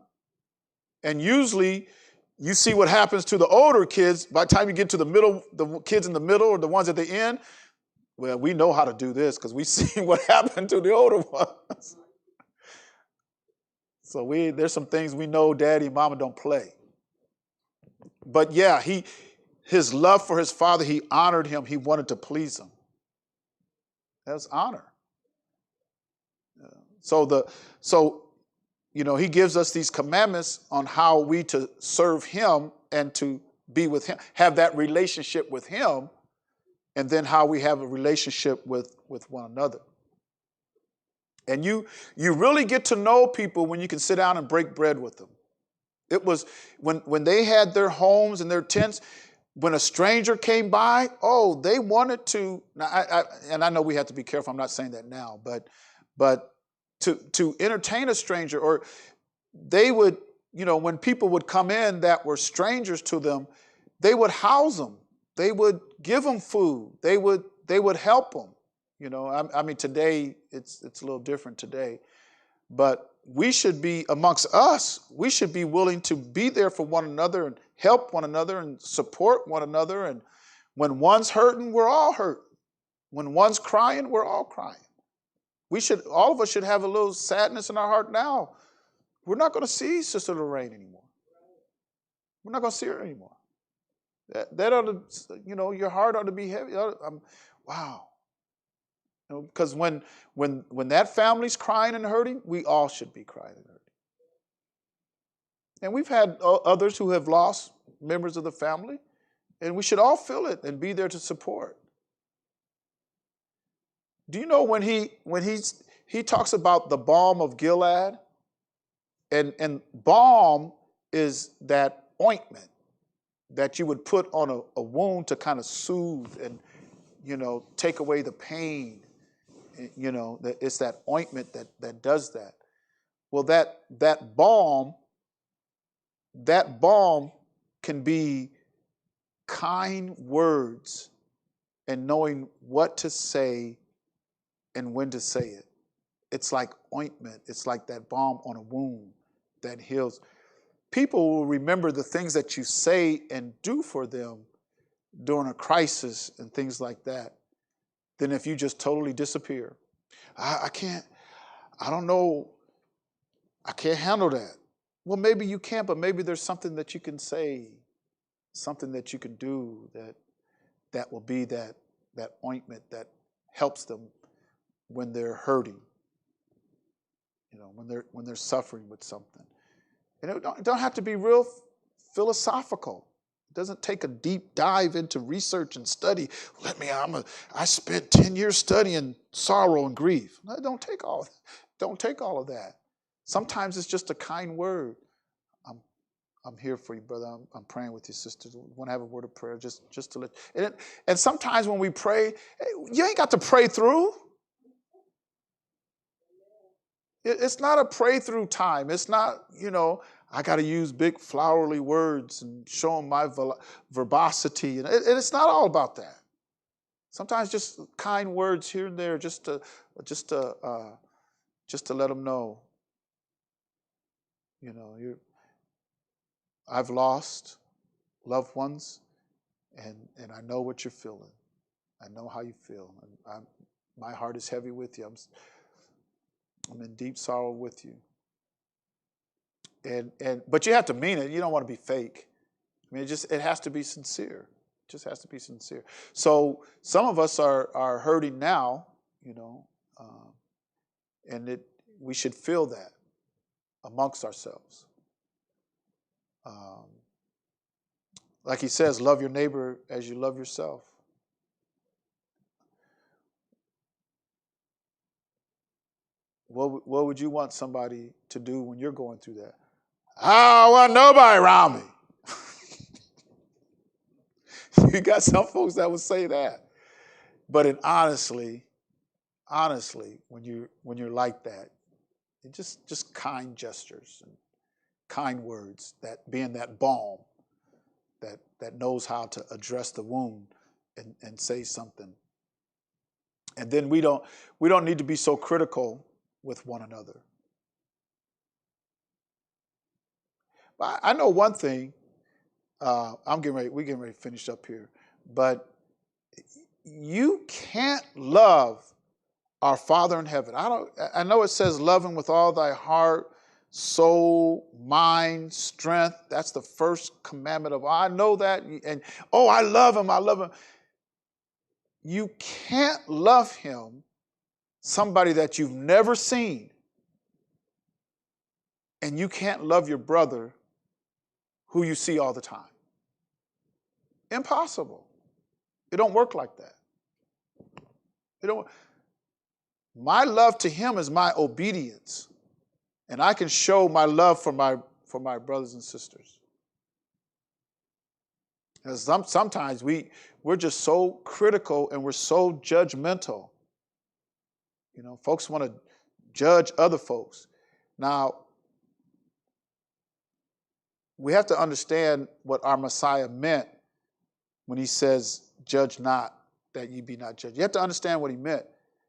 Speaker 1: And usually you see what happens to the older kids. By the time you get to the middle, the kids in the middle or the ones at the end, well, we know how to do this because we see what happened to the older ones. So there's some things we know daddy and mama don't play. But yeah, his love for his father, he honored him. He wanted to please him. That's honor. So he gives us these commandments on how we to serve him and to be with him, have that relationship with him, and then how we have a relationship with one another. And you really get to know people when you can sit down and break bread with them. It was when they had their homes and their tents, when a stranger came by, oh, they wanted to. Now, and I know we have to be careful. I'm not saying that now, but to entertain a stranger, or they would, when people would come in that were strangers to them, they would house them. They would give them food. They would help them. I mean, today it's a little different today, but we should be amongst us. We should be willing to be there for one another and help one another and support one another. And when one's hurting, we're all hurting. When one's crying, we're all crying. All of us should have a little sadness in our heart now. We're not going to see Sister Lorraine anymore. We're not going to see her anymore. That ought to, your heart ought to be heavy. Wow. Because when that family's crying and hurting, we all should be crying and hurting. And we've had others who have lost members of the family, and we should all feel it and be there to support. Do you know when he talks about the balm of Gilead? And balm is that ointment that you would put on a wound to kind of soothe and, take away the pain. It's that ointment that does that. Well, that balm can be kind words and knowing what to say and when to say it. It's like ointment. It's like that balm on a wound that heals. People will remember the things that you say and do for them during a crisis and things like that than if you just totally disappear. I can't handle that. Well, maybe you can't, but maybe there's something that you can say, something that you can do that will be that ointment that helps them when they're hurting, when they're suffering with something. And it don't have to be real philosophical. It doesn't take a deep dive into research and study. I spent 10 years studying sorrow and grief. No, don't take all of that. Sometimes it's just a kind word. I'm here for you, brother. I'm praying with you, sister. Want to have a word of prayer just to let. And sometimes when we pray, you ain't got to pray through. It's not a pray through time. It's not, I got to use big flowery words and show them my verbosity. And it's not all about that. Sometimes just kind words here and there, just to let them know. I've lost loved ones, and I know what you're feeling. I know how you feel, and my heart is heavy with you. I'm in deep sorrow with you. But you have to mean it. You don't want to be fake. I mean, it has to be sincere. It just has to be sincere. So some of us are hurting now, and we should feel that amongst ourselves. Like he says, love your neighbor as you love yourself. What would you want somebody to do when you're going through that? I don't want nobody around me. You got some folks that would say that. But honestly, when you're like that, just kind gestures and kind words, that being that balm that knows how to address the wound and say something. And then we don't need to be so critical with one another. But I know one thing. We're getting ready to finish up here. But you can't love our Father in heaven. I know it says love him with all thy heart, soul, mind, strength. That's the first commandment of all. I know that. And I love him. I love him. You can't love him, somebody that you've never seen. And you can't love your brother who you see all the time. Impossible. It don't work like that. My love to him is my obedience. And I can show my love for for my brothers and sisters. Because sometimes we're just so critical and we're so judgmental. You know, folks want to judge other folks. Now, we have to understand what our Messiah meant when he says, judge not, that ye be not judged. You have to understand what he meant.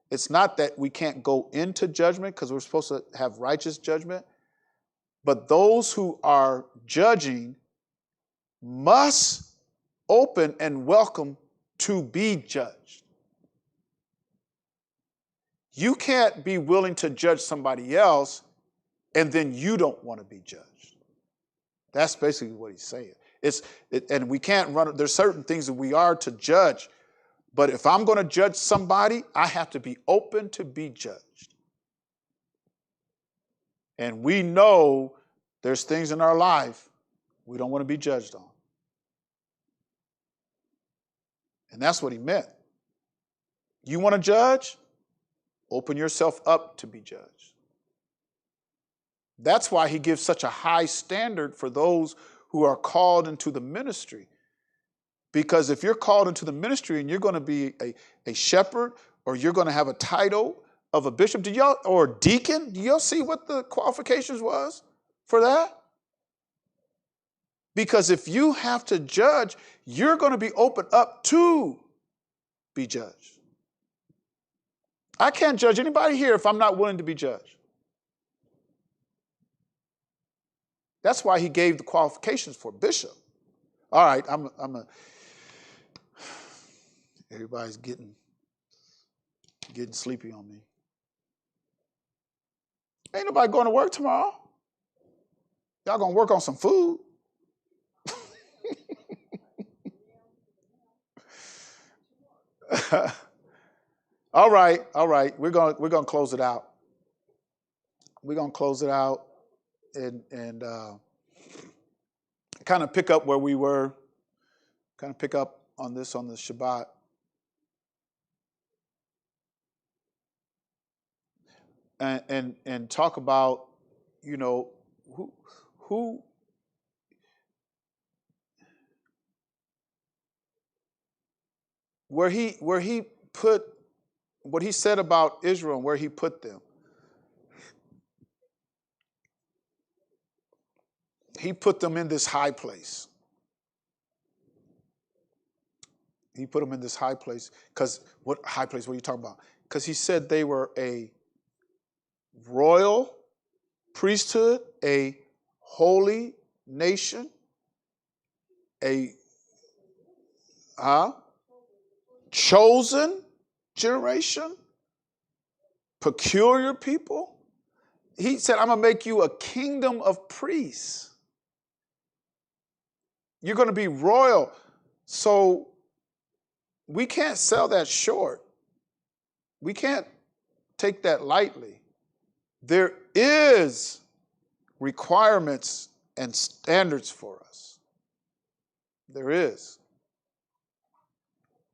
Speaker 1: It's not that we can't go into judgment because we're supposed to have righteous judgment, but those who are judging must open and welcome to be judged. You can't be willing to judge somebody else and then you don't want to be judged. That's basically what he's saying. And we can't run. There's certain things that we are to judge, but if I'm going to judge somebody, I have to be open to be judged. And we know there's things in our life we don't want to be judged on. And that's what he meant. You want to judge? Open yourself up to be judged. That's why he gives such a high standard for those who are called into the ministry. Because if you're called into the ministry and you're going to be a shepherd or you're going to have a title of a bishop, or a deacon, do y'all see what the qualifications was for that? Because if you have to judge, you're going to be open up to be judged. I can't judge anybody here if I'm not willing to be judged. That's why he gave the qualifications for bishop. All right, everybody's getting sleepy on me. Ain't nobody going to work tomorrow. Y'all going to work on some food. All right. We're going to close it out. We're going to close it out and kind of pick up where we were. Kind of pick up on the Shabbat. And talk about, you know, who where he put what he said about Israel and where he put them. He put them in this high place. He put them in this high place because what high place? What are you talking about? Because he said they were a royal priesthood, a holy nation, a chosen generation, peculiar people. He said, I'm going to make you a kingdom of priests. You're going to be royal. So we can't sell that short. We can't take that lightly. There is requirements and standards for us. There is.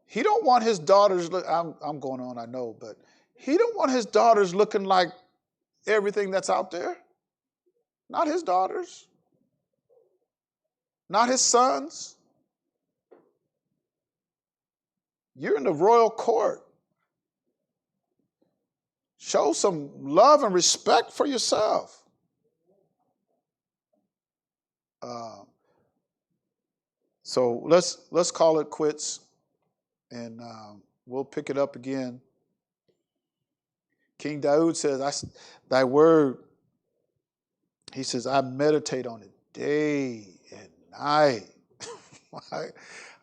Speaker 1: He don't want his daughters I'm going on, I know, but he don't want his daughters looking like everything that's out there. Not his daughters. Not his sons. You're in the royal court. Show some love and respect for yourself. So let's call it quits, and we'll pick it up again. King Daud says, thy word, he says, I meditate on it day and night.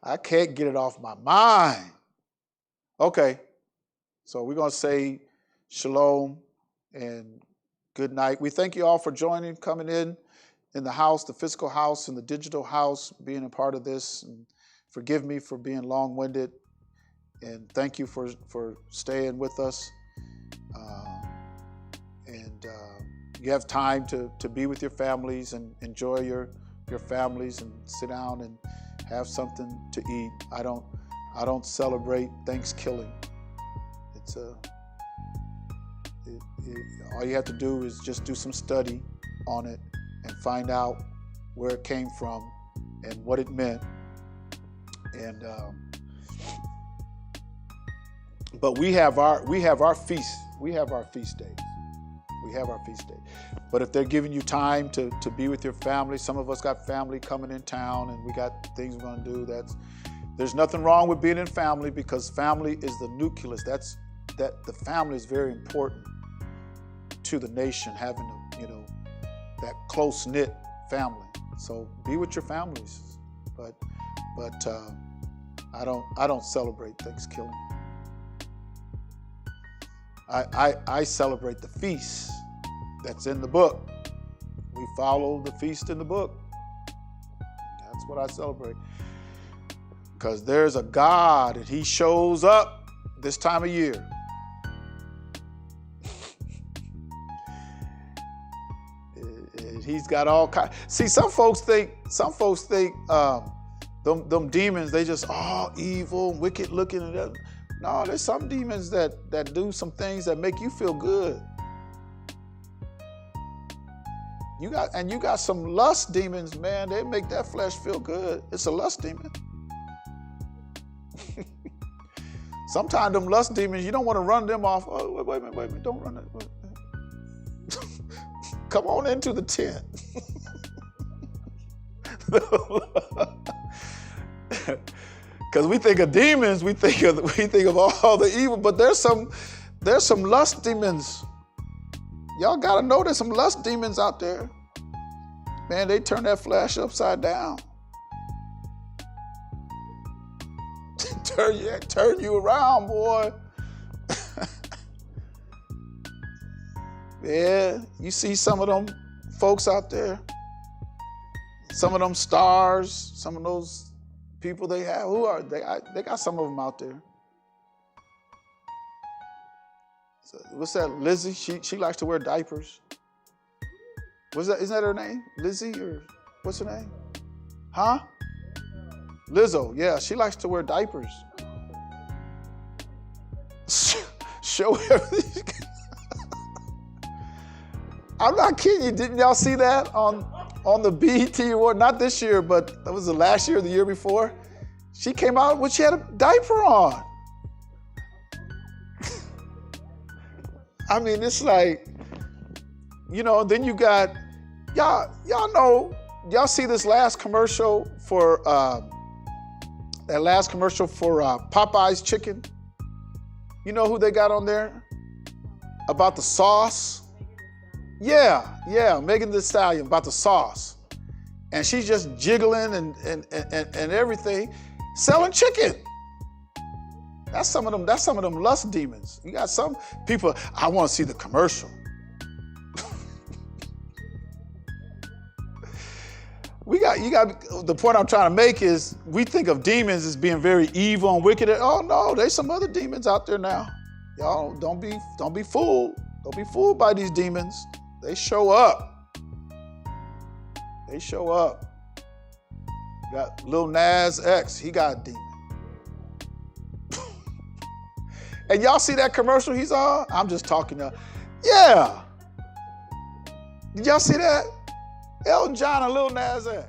Speaker 1: I can't get it off my mind. Okay, so we're going to say shalom and good night. We thank you all for joining, coming in the house, the physical house and the digital house, being a part of this. And forgive me for being long-winded, and thank you for staying with us. You have time to be with your families and enjoy your families and sit down and have something to eat. I don't celebrate Thanksgiving. It's all you have to do is just do some study on it and find out where it came from and what it meant. And but we have our feast. We have our feast days. We have our feast day. But if they're giving you time to be with your family, some of us got family coming in town and we got things we're going to do. There's nothing wrong with being in family, because family is the nucleus. The family is very important to the nation, having that close-knit family. So be with your families. But I don't celebrate Thanksgiving. I celebrate the feast that's in the book. We follow the feast in the book. That's what I celebrate. Because there's a God and he shows up this time of year. He's got all kinds. See, some folks think them demons, they just all evil, wicked looking at them. No, there's some demons that do some things that make you feel good. You got some lust demons, man. They make that flesh feel good. It's a lust demon. Sometimes them lust demons, you don't want to run them off. Oh, wait a minute, don't run it. Come on into the tent. Because we think of demons, we think of all the evil, but there's some lust demons. Y'all gotta know there's some lust demons out there. Man, they turn that flesh upside down. turn you around, boy. Yeah, you see some of them folks out there, some of them stars, some of those people they have. Who are they? They got some of them out there. So, what's that? Lizzie? She likes to wear diapers. Isn't that her name? Lizzie, or what's her name? Huh? Lizzo. Yeah, she likes to wear diapers. Show everything. I'm not kidding you. Didn't y'all see that on the BET Award? Not this year, but that was the last year or the year before. She came out when she had a diaper on. I mean, it's like, then you got, y'all know, y'all see this last commercial for, Popeye's chicken? You know who they got on there? About the sauce? Yeah, Megan Thee Stallion, about the sauce. And she's just jiggling and everything, selling chicken. That's some of them lust demons. You got some people, I want to see the commercial. You got the point I'm trying to make is we think of demons as being very evil and wicked. Oh no, there's some other demons out there now. Y'all don't be fooled. Don't be fooled by these demons. They show up. They show up. Got Lil Nas X, he got a demon. And y'all see that commercial he's on? I'm just talking to, yeah. Did y'all see that? Elton John and Lil Nas X.